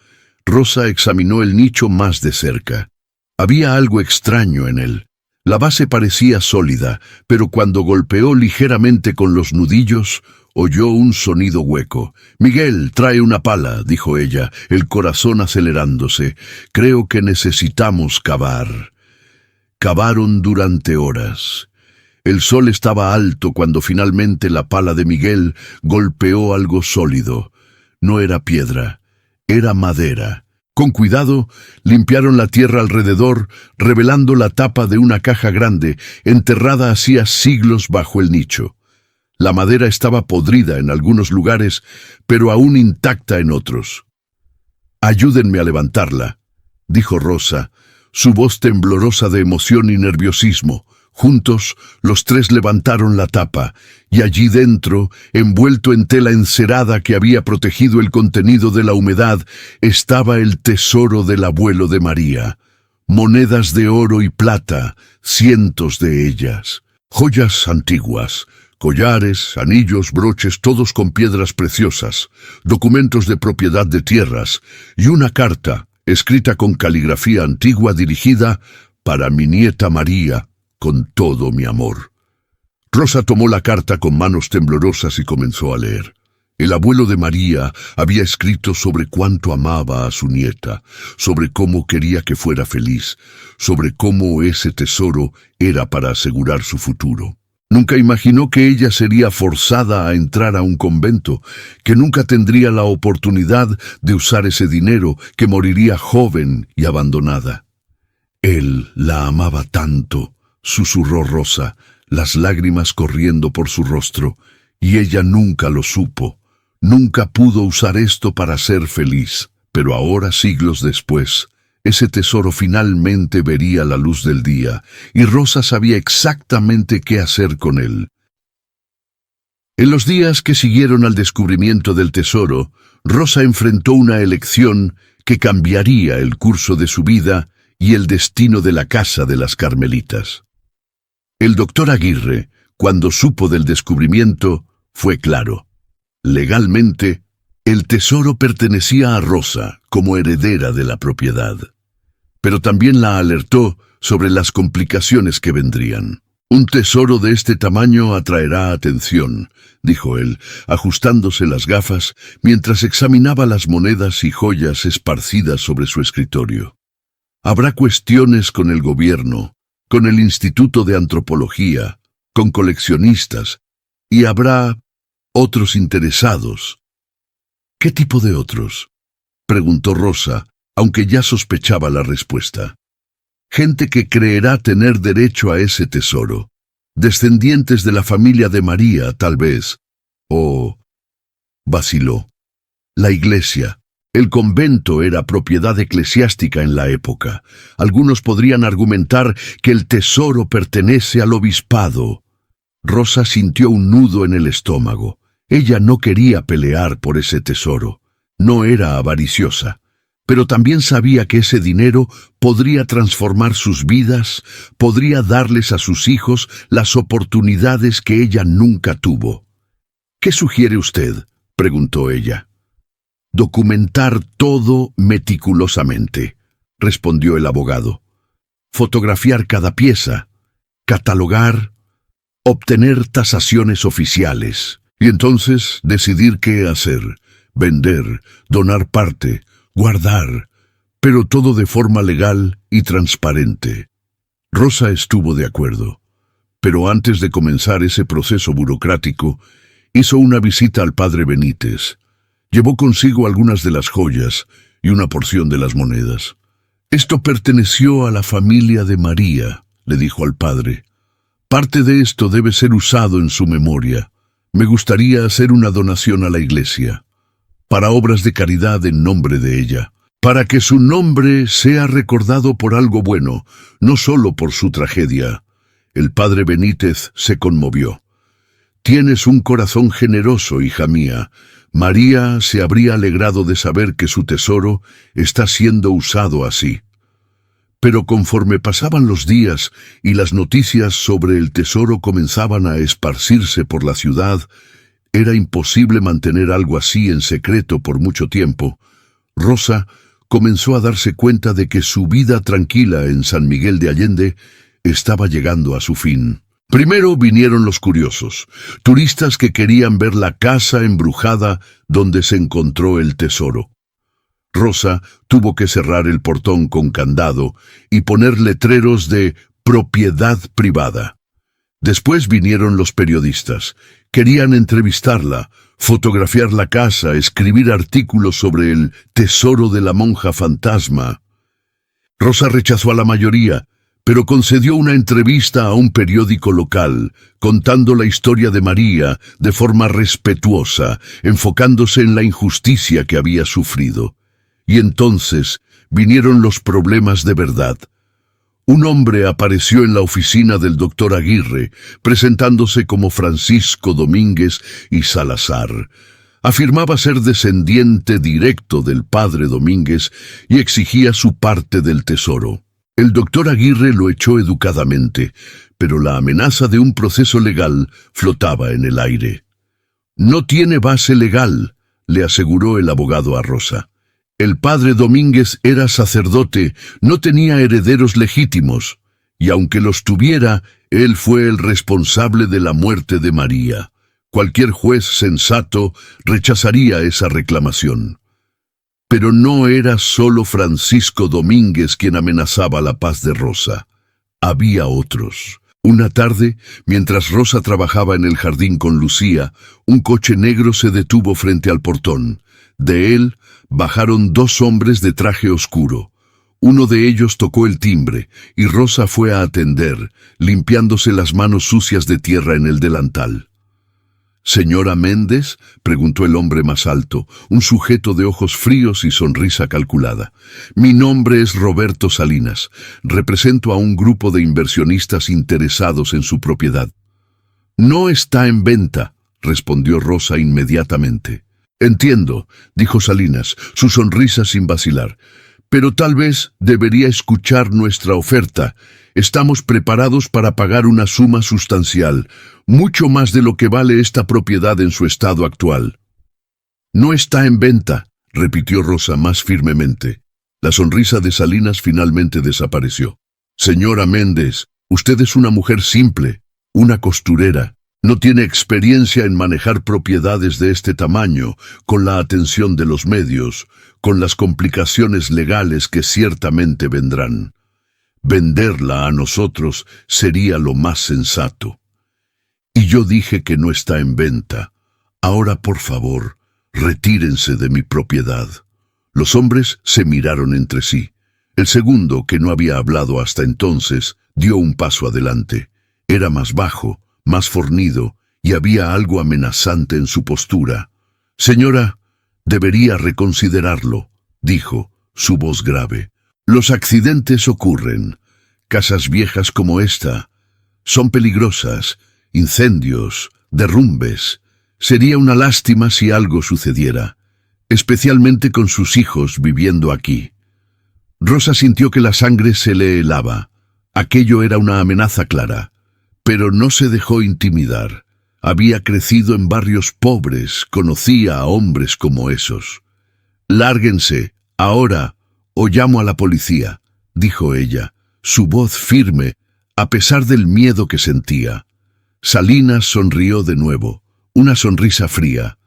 Rosa examinó el nicho más de cerca. Había algo extraño en él. La base parecía sólida, pero cuando golpeó ligeramente con los nudillos, oyó un sonido hueco. «Miguel, trae una pala», dijo ella, el corazón acelerándose. «Creo que necesitamos cavar». Cavaron durante horas. El sol estaba alto cuando finalmente la pala de Miguel golpeó algo sólido. No era piedra, era madera. Con cuidado, limpiaron la tierra alrededor, revelando la tapa de una caja grande, enterrada hacía siglos bajo el nicho. La madera estaba podrida en algunos lugares, pero aún intacta en otros. «Ayúdenme a levantarla», dijo Rosa, su voz temblorosa de emoción y nerviosismo. Juntos, los tres levantaron la tapa, y allí dentro, envuelto en tela encerada que había protegido el contenido de la humedad, estaba el tesoro del abuelo de María. Monedas de oro y plata, cientos de ellas. Joyas antiguas, collares, anillos, broches, todos con piedras preciosas, documentos de propiedad de tierras, y una carta, escrita con caligrafía antigua dirigida para mi nieta María, con todo mi amor. Rosa tomó la carta con manos temblorosas y comenzó a leer. El abuelo de María había escrito sobre cuánto amaba a su nieta, sobre cómo quería que fuera feliz, sobre cómo ese tesoro era para asegurar su futuro. Nunca imaginó que ella sería forzada a entrar a un convento, que nunca tendría la oportunidad de usar ese dinero, que moriría joven y abandonada. Él la amaba tanto, susurró Rosa, las lágrimas corriendo por su rostro, y ella nunca lo supo. Nunca pudo usar esto para ser feliz, pero ahora, siglos después, ese tesoro finalmente vería la luz del día, y Rosa sabía exactamente qué hacer con él. En los días que siguieron al descubrimiento del tesoro, Rosa enfrentó una elección que cambiaría el curso de su vida y el destino de la casa de las Carmelitas. El doctor Aguirre, cuando supo del descubrimiento, fue claro. Legalmente, el tesoro pertenecía a Rosa como heredera de la propiedad. Pero también la alertó sobre las complicaciones que vendrían. «Un tesoro de este tamaño atraerá atención», dijo él, ajustándose las gafas mientras examinaba las monedas y joyas esparcidas sobre su escritorio. «Habrá cuestiones con el gobierno, con el Instituto de Antropología, con coleccionistas, y habrá otros interesados». «¿Qué tipo de otros?», preguntó Rosa, aunque ya sospechaba la respuesta. «Gente que creerá tener derecho a ese tesoro. Descendientes de la familia de María, tal vez. O...» vaciló. La iglesia. El convento era propiedad eclesiástica en la época. Algunos podrían argumentar que el tesoro pertenece al obispado. Rosa sintió un nudo en el estómago. Ella no quería pelear por ese tesoro. No era avariciosa. Pero también sabía que ese dinero podría transformar sus vidas, podría darles a sus hijos las oportunidades que ella nunca tuvo. «¿Qué sugiere usted?», preguntó ella. «Documentar todo meticulosamente», respondió el abogado. «Fotografiar cada pieza, catalogar, obtener tasaciones oficiales, y entonces decidir qué hacer, vender, donar parte, guardar, pero todo de forma legal y transparente». Rosa estuvo de acuerdo, pero antes de comenzar ese proceso burocrático, hizo una visita al padre Benítez. Llevó consigo algunas de las joyas y una porción de las monedas. Esto perteneció a la familia de María, le dijo al padre. Parte de esto debe ser usado en su memoria. Me gustaría hacer una donación a la iglesia, para obras de caridad en nombre de ella, para que su nombre sea recordado por algo bueno, no solo por su tragedia. El padre Benítez se conmovió. Tienes un corazón generoso, hija mía. María se habría alegrado de saber que su tesoro está siendo usado así. Pero conforme pasaban los días y las noticias sobre el tesoro comenzaban a esparcirse por la ciudad, era imposible mantener algo así en secreto por mucho tiempo. Rosa comenzó a darse cuenta de que su vida tranquila en San Miguel de Allende estaba llegando a su fin. Primero vinieron los curiosos, turistas que querían ver la casa embrujada donde se encontró el tesoro. Rosa tuvo que cerrar el portón con candado y poner letreros de propiedad privada. Después vinieron los periodistas. Querían entrevistarla, fotografiar la casa, escribir artículos sobre el tesoro de la monja fantasma. Rosa rechazó a la mayoría, pero concedió una entrevista a un periódico local, contando la historia de María de forma respetuosa, enfocándose en la injusticia que había sufrido. Y entonces vinieron los problemas de verdad. Un hombre apareció en la oficina del doctor Aguirre, presentándose como Francisco Domínguez y Salazar. Afirmaba ser descendiente directo del padre Domínguez y exigía su parte del tesoro. El doctor Aguirre lo echó educadamente, pero la amenaza de un proceso legal flotaba en el aire. No tiene base legal, le aseguró el abogado a Rosa. El padre Domínguez era sacerdote, no tenía herederos legítimos, y aunque los tuviera, él fue el responsable de la muerte de María. Cualquier juez sensato rechazaría esa reclamación. Pero no era solo Francisco Domínguez quien amenazaba la paz de Rosa. Había otros. Una tarde, mientras Rosa trabajaba en el jardín con Lucía, un coche negro se detuvo frente al portón. De él bajaron dos hombres de traje oscuro. Uno de ellos tocó el timbre, y Rosa fue a atender, limpiándose las manos sucias de tierra en el delantal. —¿Señora Méndez? —preguntó el hombre más alto, un sujeto de ojos fríos y sonrisa calculada. —Mi nombre es Roberto Salinas. Represento a un grupo de inversionistas interesados en su propiedad. —No está en venta —respondió Rosa inmediatamente. —Entiendo —dijo Salinas, su sonrisa sin vacilar—, pero tal vez debería escuchar nuestra oferta. Estamos preparados para pagar una suma sustancial, mucho más de lo que vale esta propiedad en su estado actual. —No está en venta —repitió Rosa más firmemente. La sonrisa de Salinas finalmente desapareció. —Señora Méndez, usted es una mujer simple, una costurera. No tiene experiencia en manejar propiedades de este tamaño, con la atención de los medios, con las complicaciones legales que ciertamente vendrán. Venderla a nosotros sería lo más sensato. Y yo dije que no está en venta. Ahora, por favor, retírense de mi propiedad. Los hombres se miraron entre sí. El segundo, que no había hablado hasta entonces, dio un paso adelante. Era más bajo, más fornido, y había algo amenazante en su postura. —Señora, debería reconsiderarlo —dijo, su voz grave. Los accidentes ocurren. Casas viejas como esta son peligrosas, incendios, derrumbes. Sería una lástima si algo sucediera, especialmente con sus hijos viviendo aquí. Rosa sintió que la sangre se le helaba. Aquello era una amenaza clara. Pero no se dejó intimidar. Había crecido en barrios pobres, conocía a hombres como esos. —Lárguense, ahora, o llamo a la policía —dijo ella, su voz firme, a pesar del miedo que sentía. Salinas sonrió de nuevo, una sonrisa fría.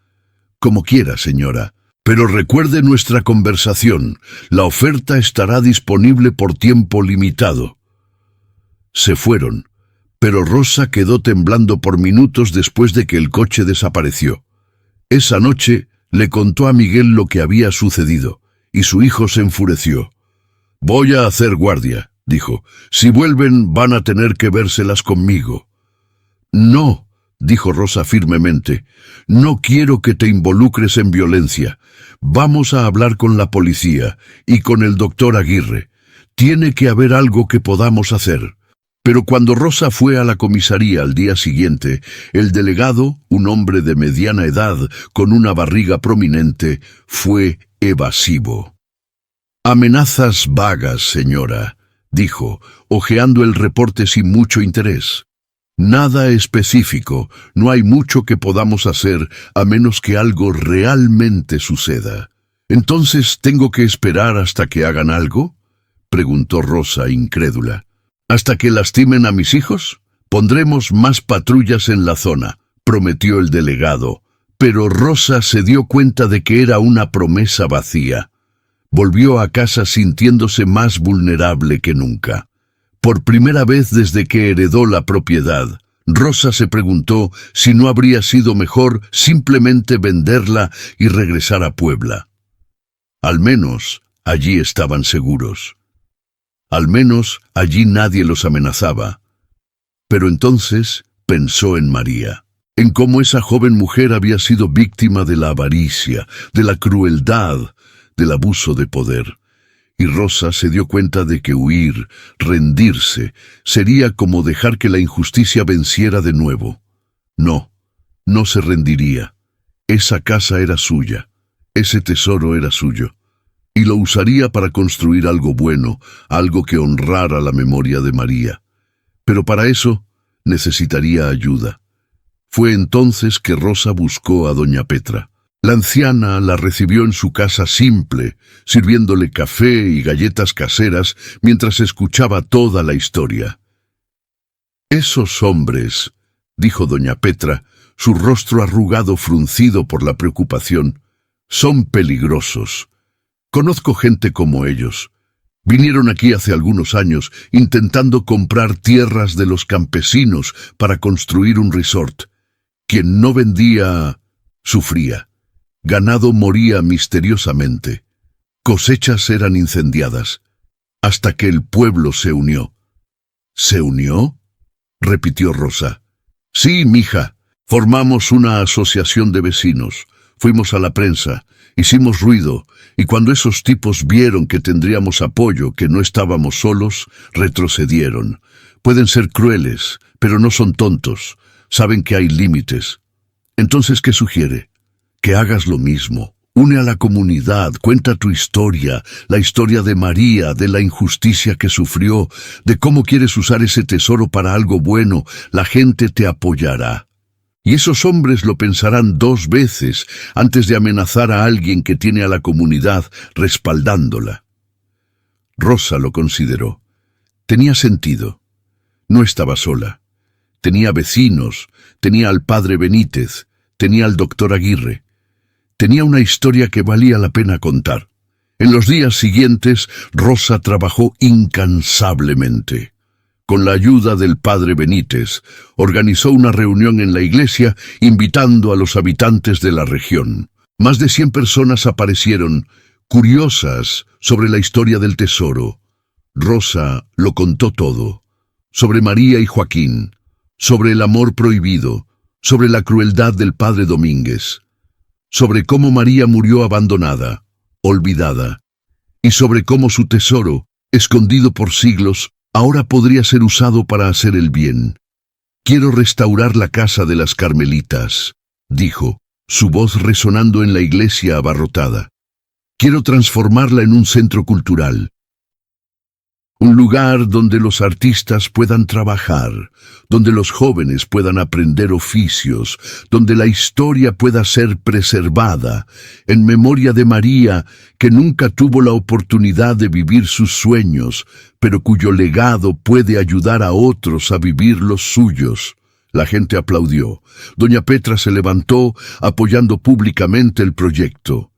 —Como quiera, señora, pero recuerde nuestra conversación. La oferta estará disponible por tiempo limitado. Se fueron. Pero Rosa quedó temblando por minutos después de que el coche desapareció. Esa noche le contó a Miguel lo que había sucedido, y su hijo se enfureció. Voy a hacer guardia, dijo. Si vuelven, van a tener que vérselas conmigo. No, dijo Rosa firmemente. No quiero que te involucres en violencia. Vamos a hablar con la policía y con el doctor Aguirre. Tiene que haber algo que podamos hacer. Pero cuando Rosa fue a la comisaría al día siguiente, el delegado, un hombre de mediana edad con una barriga prominente, fue evasivo. «Amenazas vagas, señora», dijo, hojeando el reporte sin mucho interés. «Nada específico, no hay mucho que podamos hacer a menos que algo realmente suceda». «¿Entonces tengo que esperar hasta que hagan algo?», preguntó Rosa, incrédula. «¿Hasta que lastimen a mis hijos? Pondremos más patrullas en la zona», prometió el delegado. Pero Rosa se dio cuenta de que era una promesa vacía. Volvió a casa sintiéndose más vulnerable que nunca. Por primera vez desde que heredó la propiedad, Rosa se preguntó si no habría sido mejor simplemente venderla y regresar a Puebla. Al menos allí estaban seguros. Al menos allí nadie los amenazaba. Pero entonces pensó en María, en cómo esa joven mujer había sido víctima de la avaricia, de la crueldad, del abuso de poder. Y Rosa se dio cuenta de que huir, rendirse, sería como dejar que la injusticia venciera de nuevo. No, no se rendiría. Esa casa era suya, ese tesoro era suyo. Y lo usaría para construir algo bueno, algo que honrara la memoria de María. Pero para eso necesitaría ayuda. Fue entonces que Rosa buscó a doña Petra. La anciana la recibió en su casa simple, sirviéndole café y galletas caseras mientras escuchaba toda la historia. «Esos hombres», dijo doña Petra, su rostro arrugado fruncido por la preocupación, «son peligrosos. Conozco gente como ellos. Vinieron aquí hace algunos años intentando comprar tierras de los campesinos para construir un resort. Quien no vendía, sufría. Ganado moría misteriosamente. Cosechas eran incendiadas. Hasta que el pueblo se unió». «¿Se unió?», repitió Rosa. «Sí, mija. Formamos una asociación de vecinos. Fuimos a la prensa. Hicimos ruido, y cuando esos tipos vieron que tendríamos apoyo, que no estábamos solos, retrocedieron. Pueden ser crueles, pero no son tontos. Saben que hay límites. Entonces, ¿qué sugiere? Que hagas lo mismo. Une a la comunidad, cuenta tu historia, la historia de María, de la injusticia que sufrió, de cómo quieres usar ese tesoro para algo bueno. La gente te apoyará. Y esos hombres lo pensarán 2 veces antes de amenazar a alguien que tiene a la comunidad respaldándola». Rosa lo consideró. Tenía sentido. No estaba sola. Tenía vecinos, tenía al padre Benítez, tenía al doctor Aguirre. Tenía una historia que valía la pena contar. En los días siguientes, Rosa trabajó incansablemente. Con la ayuda del padre Benítez, organizó una reunión en la iglesia invitando a los habitantes de la región. Más de 100 personas aparecieron, curiosas sobre la historia del tesoro. Rosa lo contó todo, sobre María y Joaquín, sobre el amor prohibido, sobre la crueldad del padre Domínguez, sobre cómo María murió abandonada, olvidada, y sobre cómo su tesoro, escondido por siglos, ahora podría ser usado para hacer el bien. «Quiero restaurar la casa de las Carmelitas», dijo, su voz resonando en la iglesia abarrotada. «Quiero transformarla en un centro cultural. Un lugar donde los artistas puedan trabajar, donde los jóvenes puedan aprender oficios, donde la historia pueda ser preservada, en memoria de María, que nunca tuvo la oportunidad de vivir sus sueños, pero cuyo legado puede ayudar a otros a vivir los suyos». La gente aplaudió. Doña Petra se levantó, apoyando públicamente el proyecto.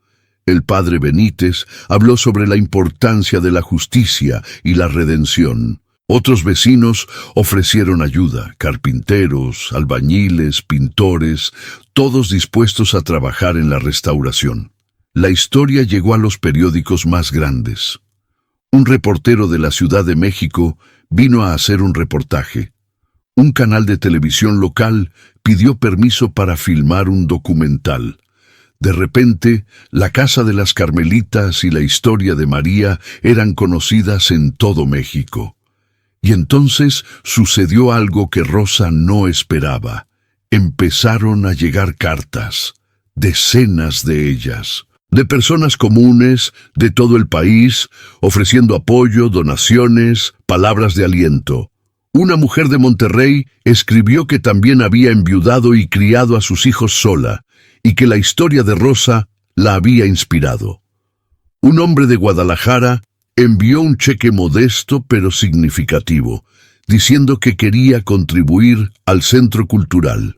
El padre Benítez habló sobre la importancia de la justicia y la redención. Otros vecinos ofrecieron ayuda, carpinteros, albañiles, pintores, todos dispuestos a trabajar en la restauración. La historia llegó a los periódicos más grandes. Un reportero de la Ciudad de México vino a hacer un reportaje. Un canal de televisión local pidió permiso para filmar un documental. De repente, la casa de las Carmelitas y la historia de María eran conocidas en todo México. Y entonces sucedió algo que Rosa no esperaba. Empezaron a llegar cartas, decenas de ellas, de personas comunes de todo el país, ofreciendo apoyo, donaciones, palabras de aliento. Una mujer de Monterrey escribió que también había enviudado y criado a sus hijos sola, y que la historia de Rosa la había inspirado. Un hombre de Guadalajara envió un cheque modesto pero significativo, diciendo que quería contribuir al centro cultural.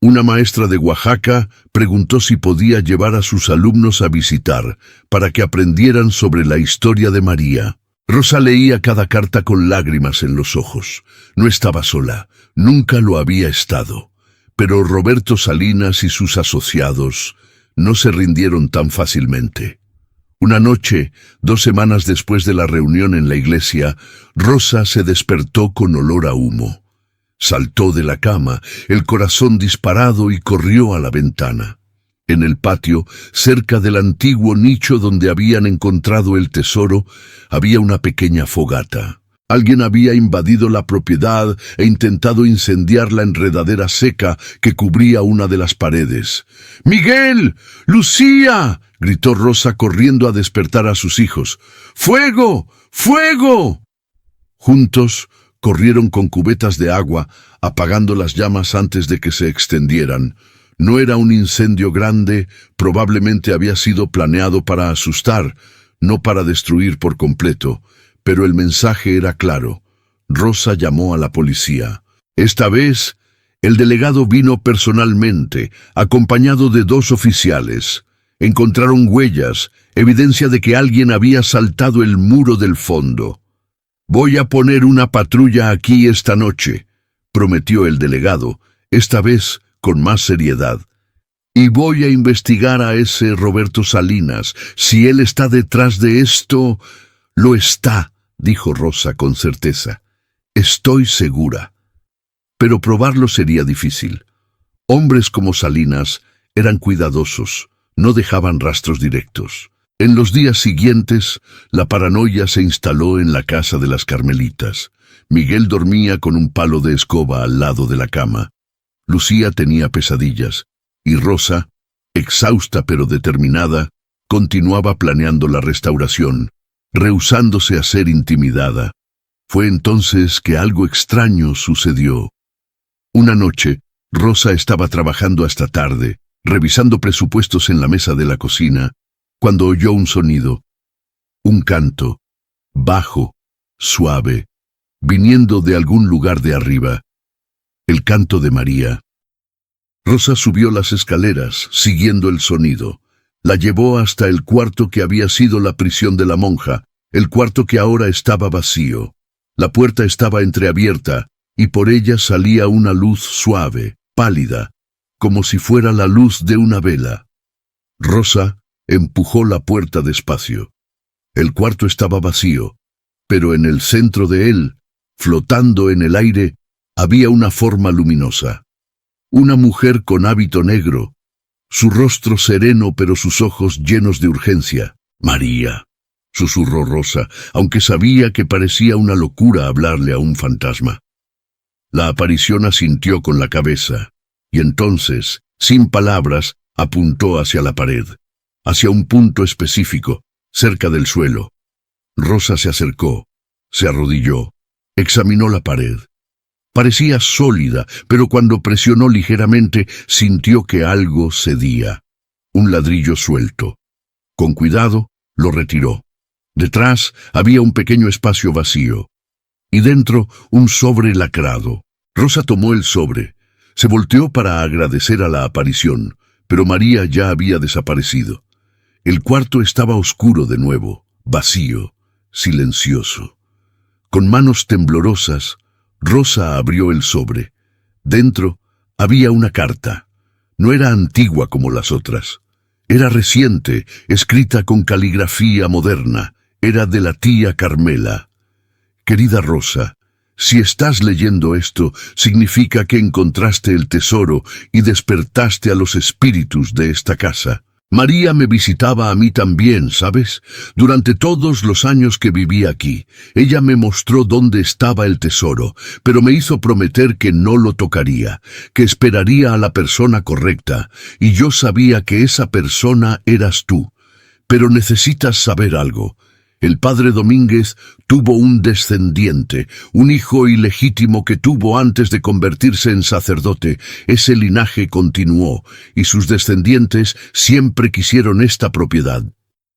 Una maestra de Oaxaca preguntó si podía llevar a sus alumnos a visitar, para que aprendieran sobre la historia de María. Rosa leía cada carta con lágrimas en los ojos. No estaba sola, nunca lo había estado. Pero Roberto Salinas y sus asociados no se rindieron tan fácilmente. Una noche, 2 semanas después de la reunión en la iglesia, Rosa se despertó con olor a humo. Saltó de la cama, el corazón disparado, y corrió a la ventana. En el patio, cerca del antiguo nicho donde habían encontrado el tesoro, había una pequeña fogata. Alguien había invadido la propiedad e intentado incendiar la enredadera seca que cubría una de las paredes. ¡Miguel! ¡Lucía!, gritó Rosa corriendo a despertar a sus hijos. ¡Fuego! ¡Fuego! Juntos corrieron con cubetas de agua, apagando las llamas antes de que se extendieran. No era un incendio grande, probablemente había sido planeado para asustar, no para destruir por completo. Pero el mensaje era claro. Rosa llamó a la policía. Esta vez, el delegado vino personalmente, acompañado de 2 oficiales. Encontraron huellas, evidencia de que alguien había saltado el muro del fondo. «Voy a poner una patrulla aquí esta noche», prometió el delegado, esta vez con más seriedad. «Y voy a investigar a ese Roberto Salinas. Si él está detrás de esto...» «Lo está», dijo Rosa con certeza. «Estoy segura». Pero probarlo sería difícil. Hombres como Salinas eran cuidadosos, no dejaban rastros directos. En los días siguientes, la paranoia se instaló en la casa de las Carmelitas. Miguel dormía con un palo de escoba al lado de la cama. Lucía tenía pesadillas, y Rosa, exhausta pero determinada, continuaba planeando la restauración, rehusándose a ser intimidada. Fue entonces que algo extraño sucedió. Una noche, Rosa estaba trabajando hasta tarde, revisando presupuestos en la mesa de la cocina, cuando oyó un sonido, un canto, bajo, suave, viniendo de algún lugar de arriba. El canto de María. Rosa subió las escaleras, siguiendo el sonido. La llevó hasta el cuarto que había sido la prisión de la monja, el cuarto que ahora estaba vacío. La puerta estaba entreabierta, y por ella salía una luz suave, pálida, como si fuera la luz de una vela. Rosa empujó la puerta despacio. El cuarto estaba vacío, pero en el centro de él, flotando en el aire, había una forma luminosa. Una mujer con hábito negro, su rostro sereno pero sus ojos llenos de urgencia. «María», susurró Rosa, aunque sabía que parecía una locura hablarle a un fantasma. La aparición asintió con la cabeza, y entonces, sin palabras, apuntó hacia la pared, hacia un punto específico, cerca del suelo. Rosa se acercó, se arrodilló, examinó la pared. Parecía sólida, pero cuando presionó ligeramente, sintió que algo cedía. Un ladrillo suelto. Con cuidado, lo retiró. Detrás había un pequeño espacio vacío. Y dentro, un sobre lacrado. Rosa tomó el sobre. Se volteó para agradecer a la aparición, pero María ya había desaparecido. El cuarto estaba oscuro de nuevo, vacío, silencioso. Con manos temblorosas, Rosa abrió el sobre. Dentro había una carta. No era antigua como las otras. Era reciente, escrita con caligrafía moderna, Era de la tía Carmela. Querida Rosa, si estás leyendo esto, significa que encontraste el tesoro y despertaste a los espíritus de esta casa. María me visitaba a mí también, ¿sabes? Durante todos los años que viví aquí, ella me mostró dónde estaba el tesoro, pero me hizo prometer que no lo tocaría, que esperaría a la persona correcta, y yo sabía que esa persona eras tú. Pero necesitas saber algo. El padre Domínguez tuvo un descendiente, un hijo ilegítimo que tuvo antes de convertirse en sacerdote. Ese linaje continuó, y sus descendientes siempre quisieron esta propiedad.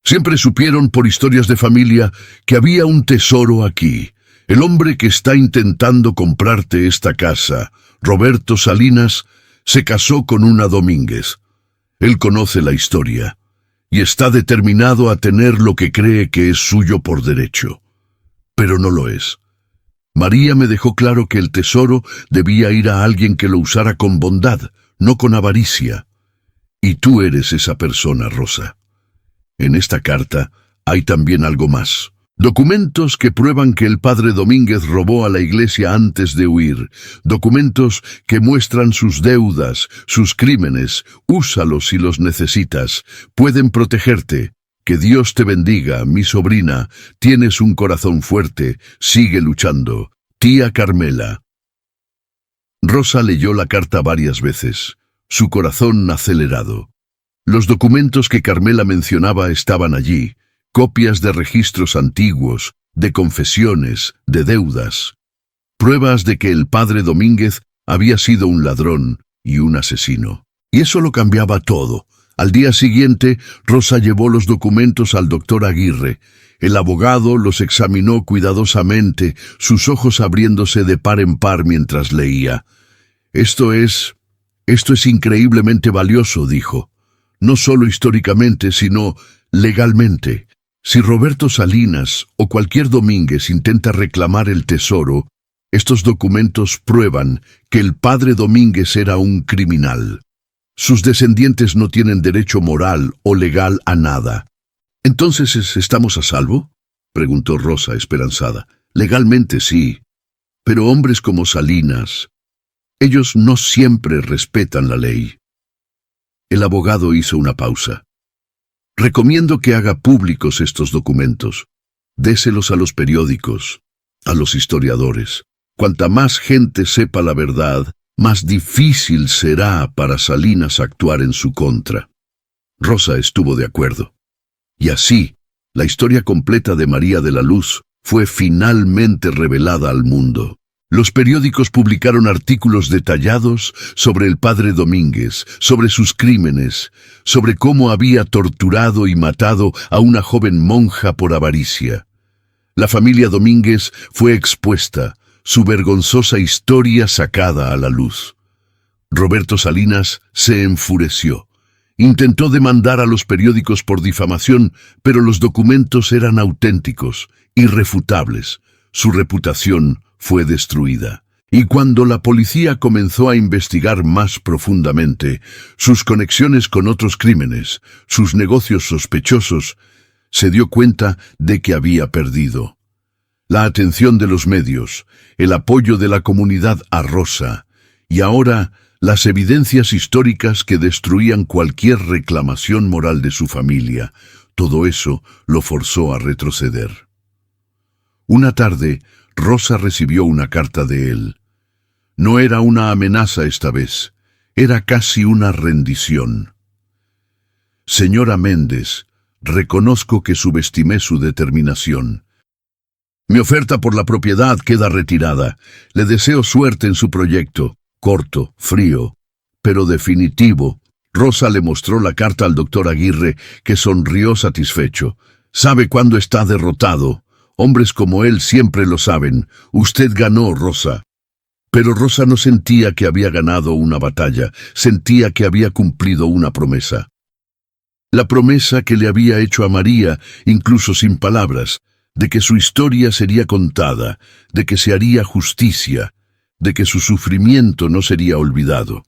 Siempre supieron por historias de familia que había un tesoro aquí. El hombre que está intentando comprarte esta casa, Roberto Salinas, se casó con una Domínguez. Él conoce la historia y está determinado a tener lo que cree que es suyo por derecho. Pero no lo es. María me dejó claro que el tesoro debía ir a alguien que lo usara con bondad, no con avaricia. Y tú eres esa persona, Rosa. En esta carta hay también algo más. Documentos que prueban que el padre Domínguez robó a la iglesia antes de huir. Documentos que muestran sus deudas, sus crímenes. Úsalos si los necesitas. Pueden protegerte. Que Dios te bendiga, mi sobrina. Tienes un corazón fuerte. Sigue luchando. Tía Carmela. Rosa leyó la carta varias veces. Su corazón acelerado. Los documentos que Carmela mencionaba estaban allí. Copias de registros antiguos, de confesiones, de deudas. Pruebas de que el padre Domínguez había sido un ladrón y un asesino. Y eso lo cambiaba todo. Al día siguiente, Rosa llevó los documentos al doctor Aguirre. El abogado los examinó cuidadosamente, sus ojos abriéndose de par en par mientras leía. Esto es increíblemente valioso, dijo. No solo históricamente, sino legalmente. Si Roberto Salinas o cualquier Domínguez intenta reclamar el tesoro, estos documentos prueban que el padre Domínguez era un criminal. Sus descendientes no tienen derecho moral o legal a nada. ¿Entonces estamos a salvo?, preguntó Rosa esperanzada. Legalmente sí, pero hombres como Salinas, ellos no siempre respetan la ley. El abogado hizo una pausa. Recomiendo que haga públicos estos documentos. Déselos a los periódicos, a los historiadores. Cuanta más gente sepa la verdad, más difícil será para Salinas actuar en su contra. Rosa estuvo de acuerdo. Y así, la historia completa de María de la Luz fue finalmente revelada al mundo. Los periódicos publicaron artículos detallados sobre el padre Domínguez, sobre sus crímenes, sobre cómo había torturado y matado a una joven monja por avaricia. La familia Domínguez fue expuesta, su vergonzosa historia sacada a la luz. Roberto Salinas se enfureció. Intentó demandar a los periódicos por difamación, pero los documentos eran auténticos, irrefutables. Su reputación fue destruida. Y cuando la policía comenzó a investigar más profundamente sus conexiones con otros crímenes, sus negocios sospechosos, se dio cuenta de que había perdido. La atención de los medios, el apoyo de la comunidad a Rosa, y ahora las evidencias históricas que destruían cualquier reclamación moral de su familia, todo eso lo forzó a retroceder. Una tarde, Rosa recibió una carta de él. No era una amenaza esta vez, era casi una rendición. Señora Méndez, reconozco que subestimé su determinación. Mi oferta por la propiedad queda retirada. Le deseo suerte en su proyecto, corto, frío, pero definitivo. Rosa le mostró la carta al doctor Aguirre, que sonrió satisfecho. Sabe cuándo está derrotado. Hombres como él siempre lo saben. Usted ganó, Rosa. Pero Rosa no sentía que había ganado una batalla, sentía que había cumplido una promesa. La promesa que le había hecho a María, incluso sin palabras, de que su historia sería contada, de que se haría justicia, de que su sufrimiento no sería olvidado.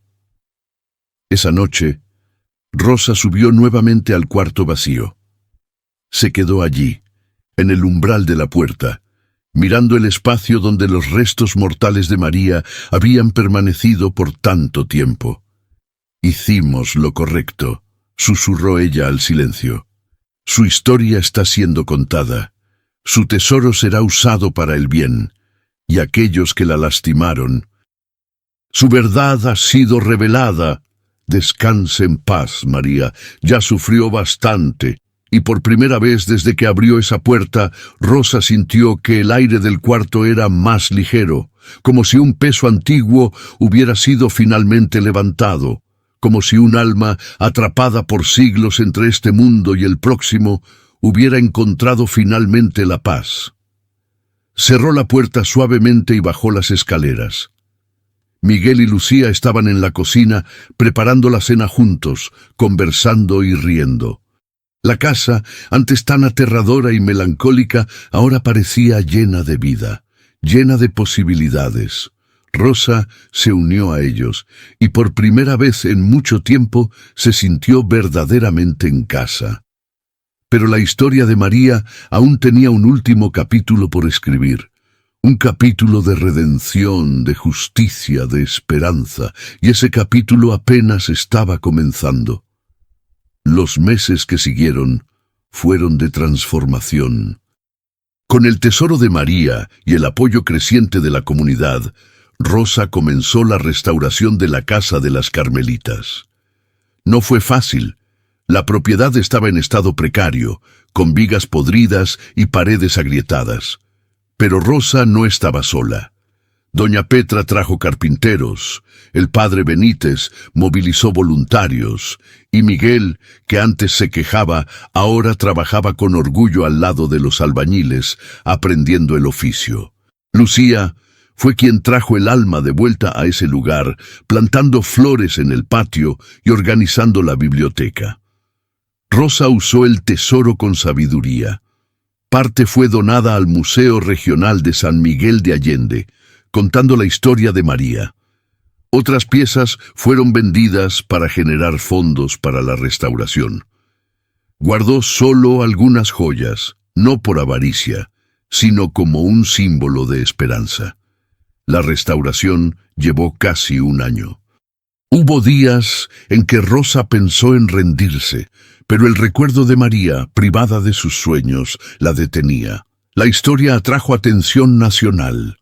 Esa noche, Rosa subió nuevamente al cuarto vacío. Se quedó allí, en el umbral de la puerta, mirando el espacio donde los restos mortales de María habían permanecido por tanto tiempo. «Hicimos lo correcto», susurró ella al silencio. «Su historia está siendo contada. Su tesoro será usado para el bien, y aquellos que la lastimaron. Su verdad ha sido revelada. Descanse en paz, María. Ya sufrió bastante». Y por primera vez desde que abrió esa puerta, Rosa sintió que el aire del cuarto era más ligero, como si un peso antiguo hubiera sido finalmente levantado, como si un alma atrapada por siglos entre este mundo y el próximo hubiera encontrado finalmente la paz. Cerró la puerta suavemente y bajó las escaleras. Miguel y Lucía estaban en la cocina preparando la cena juntos, conversando y riendo. La casa, antes tan aterradora y melancólica, ahora parecía llena de vida, llena de posibilidades. Rosa se unió a ellos, y por primera vez en mucho tiempo se sintió verdaderamente en casa. Pero la historia de María aún tenía un último capítulo por escribir. Un capítulo de redención, de justicia, de esperanza, y ese capítulo apenas estaba comenzando. Los meses que siguieron fueron de transformación. Con el tesoro de María y el apoyo creciente de la comunidad, Rosa comenzó la restauración de la casa de las Carmelitas. No fue fácil. La propiedad estaba en estado precario, con vigas podridas y paredes agrietadas. Pero Rosa no estaba sola. Doña Petra trajo carpinteros, el padre Benítez movilizó voluntarios, y Miguel, que antes se quejaba, ahora trabajaba con orgullo al lado de los albañiles, aprendiendo el oficio. Lucía fue quien trajo el alma de vuelta a ese lugar, plantando flores en el patio y organizando la biblioteca. Rosa usó el tesoro con sabiduría. Parte fue donada al Museo Regional de San Miguel de Allende, contando la historia de María. Otras piezas fueron vendidas para generar fondos para la restauración. Guardó solo algunas joyas, no por avaricia, sino como un símbolo de esperanza. La restauración llevó casi un año. Hubo días en que Rosa pensó en rendirse, pero el recuerdo de María, privada de sus sueños, la detenía. La historia atrajo atención nacional.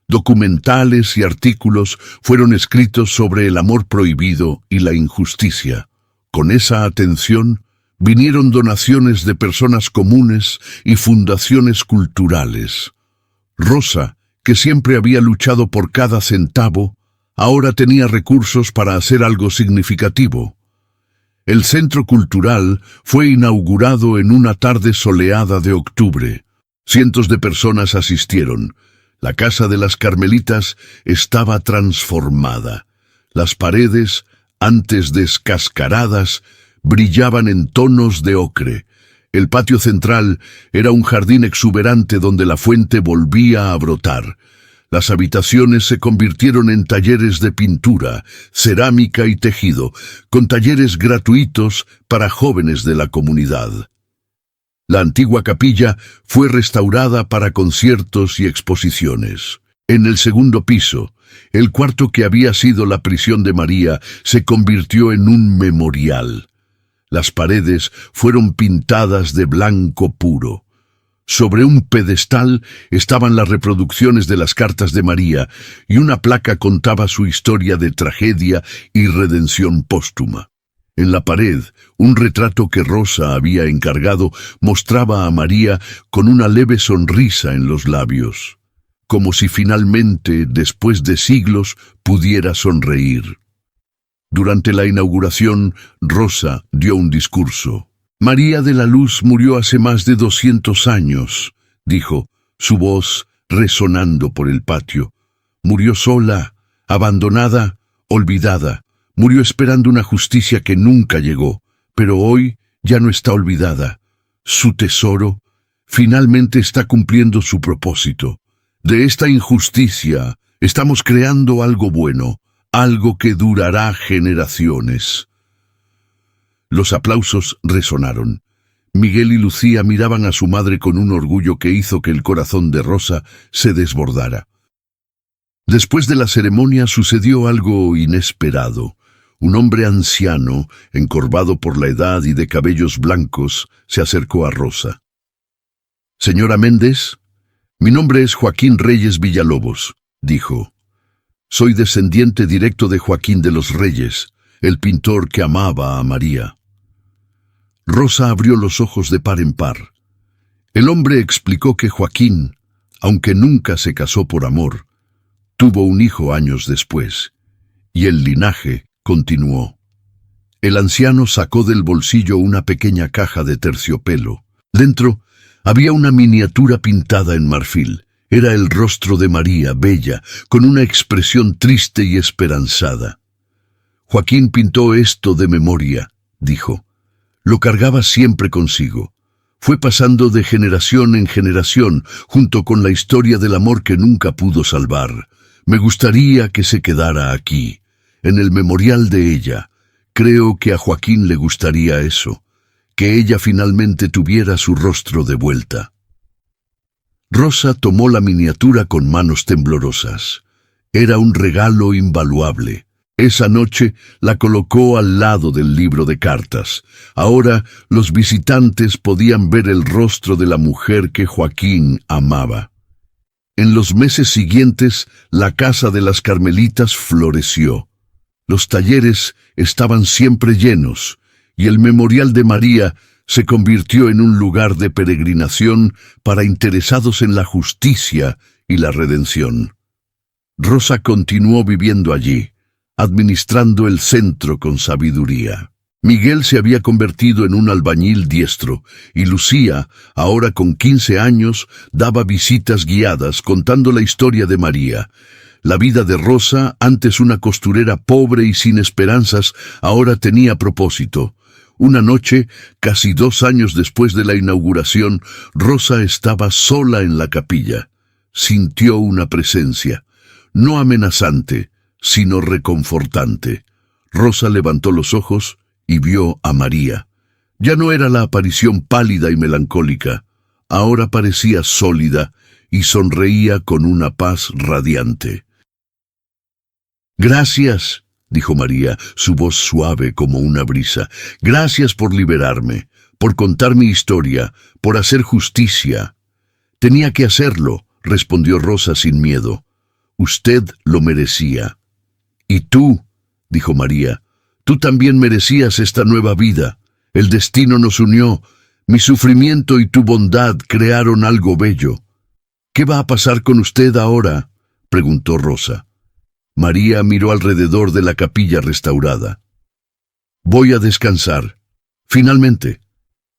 Documentales y artículos fueron escritos sobre el amor prohibido y la injusticia. Con esa atención vinieron donaciones de personas comunes y fundaciones culturales. Rosa, que siempre había luchado por cada centavo, ahora tenía recursos para hacer algo significativo. El Centro Cultural fue inaugurado en una tarde soleada de octubre. Cientos de personas asistieron. La casa de las Carmelitas estaba transformada. Las paredes, antes descascaradas, brillaban en tonos de ocre. El patio central era un jardín exuberante donde la fuente volvía a brotar. Las habitaciones se convirtieron en talleres de pintura, cerámica y tejido, con talleres gratuitos para jóvenes de la comunidad. La antigua capilla fue restaurada para conciertos y exposiciones. En el segundo piso, el cuarto que había sido la prisión de María se convirtió en un memorial. Las paredes fueron pintadas de blanco puro. Sobre un pedestal estaban las reproducciones de las cartas de María y una placa contaba su historia de tragedia y redención póstuma. En la pared, un retrato que Rosa había encargado mostraba a María con una leve sonrisa en los labios, como si finalmente, después de siglos, pudiera sonreír. Durante la inauguración, Rosa dio un discurso. «María de la Luz murió hace más de 200 años», dijo, su voz resonando por el patio. «Murió sola, abandonada, olvidada. Murió esperando una justicia que nunca llegó, pero hoy ya no está olvidada. Su tesoro finalmente está cumpliendo su propósito. De esta injusticia estamos creando algo bueno, algo que durará generaciones». Los aplausos resonaron, Miguel y Lucía miraban a su madre con un orgullo que hizo que el corazón de Rosa se desbordara. Después de la ceremonia sucedió algo inesperado. Un hombre anciano, encorvado por la edad y de cabellos blancos, se acercó a Rosa. «Señora Méndez, mi nombre es Joaquín Reyes Villalobos», dijo. «Soy descendiente directo de Joaquín de los Reyes, el pintor que amaba a María». Rosa abrió los ojos de par en par. El hombre explicó que Joaquín, aunque nunca se casó por amor, tuvo un hijo años después, y el linaje continuó. El anciano sacó del bolsillo una pequeña caja de terciopelo. Dentro había una miniatura pintada en marfil. Era el rostro de María, bella, con una expresión triste y esperanzada. «Joaquín pintó esto de memoria», dijo. «Lo cargaba siempre consigo. Fue pasando de generación en generación, junto con la historia del amor que nunca pudo salvar. Me gustaría que se quedara aquí, en el memorial de ella. Creo que a Joaquín le gustaría eso, que ella finalmente tuviera su rostro de vuelta». Rosa tomó la miniatura con manos temblorosas. Era un regalo invaluable. Esa noche la colocó al lado del libro de cartas. Ahora los visitantes podían ver el rostro de la mujer que Joaquín amaba. En los meses siguientes, la casa de las Carmelitas floreció. Los talleres estaban siempre llenos, y el memorial de María se convirtió en un lugar de peregrinación para interesados en la justicia y la redención. Rosa continuó viviendo allí, administrando el centro con sabiduría. Miguel se había convertido en un albañil diestro, y Lucía, ahora con 15 años, daba visitas guiadas contando la historia de María. La vida de Rosa, antes una costurera pobre y sin esperanzas, ahora tenía propósito. Una noche, casi 2 años después de la inauguración, Rosa estaba sola en la capilla. Sintió una presencia, no amenazante, sino reconfortante. Rosa levantó los ojos y vio a María. Ya no era la aparición pálida y melancólica, ahora parecía sólida y sonreía con una paz radiante. «Gracias», dijo María, su voz suave como una brisa. «Gracias por liberarme, por contar mi historia, por hacer justicia». «Tenía que hacerlo», respondió Rosa sin miedo. «Usted lo merecía». «Y tú», dijo María, «tú también merecías esta nueva vida. El destino nos unió. Mi sufrimiento y tu bondad crearon algo bello». «¿Qué va a pasar con usted ahora?», preguntó Rosa. María miró alrededor de la capilla restaurada. «Voy a descansar, finalmente,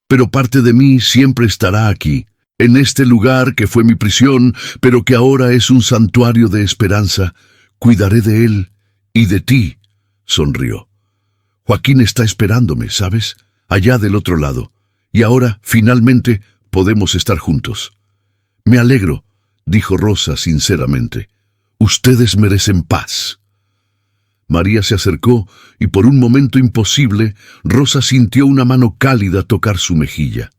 pero parte de mí siempre estará aquí, en este lugar que fue mi prisión, pero que ahora es un santuario de esperanza. Cuidaré de él y de ti», sonrió. «Joaquín está esperándome, ¿sabes? Allá del otro lado, y ahora, finalmente, podemos estar juntos». «Me alegro», dijo Rosa sinceramente. «Ustedes merecen paz». María se acercó y por un momento imposible, Rosa sintió una mano cálida tocar su mejilla.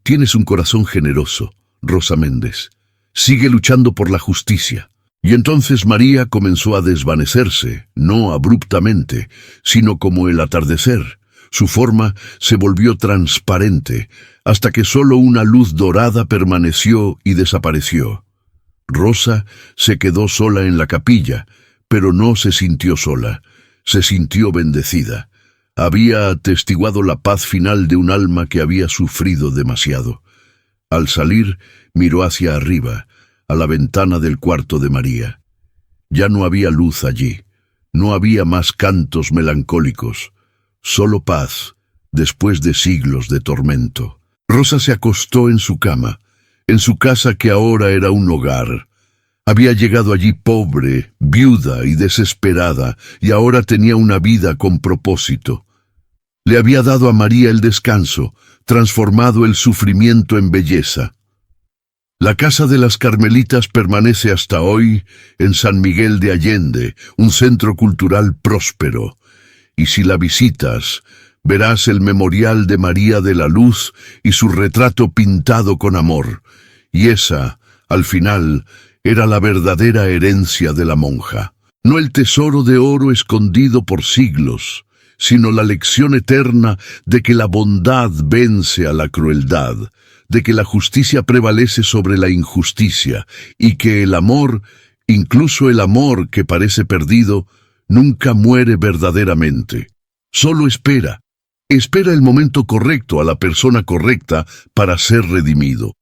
«Tienes un corazón generoso, Rosa Méndez. Sigue luchando por la justicia». Y entonces María comenzó a desvanecerse, no abruptamente, sino como el atardecer. Su forma se volvió transparente, hasta que solo una luz dorada permaneció y desapareció. Rosa se quedó sola en la capilla, pero no se sintió sola, se sintió bendecida. Había atestiguado la paz final de un alma que había sufrido demasiado. Al salir, miró hacia arriba, a la ventana del cuarto de María. Ya no había luz allí, no había más cantos melancólicos, solo paz, después de siglos de tormento. Rosa se acostó en su cama, en su casa que ahora era un hogar. Había llegado allí pobre, viuda y desesperada, y ahora tenía una vida con propósito. Le había dado a María el descanso, transformado el sufrimiento en belleza. La Casa de las Carmelitas permanece hasta hoy en San Miguel de Allende, un centro cultural próspero. Y si la visitas, Verás el memorial de María de la Luz y su retrato pintado con amor. Y esa, al final, era la verdadera herencia de la monja. No el tesoro de oro escondido por siglos, sino la lección eterna de que la bondad vence a la crueldad, de que la justicia prevalece sobre la injusticia y que el amor, incluso el amor que parece perdido, nunca muere verdaderamente. Solo espera el momento correcto a la persona correcta para ser redimido.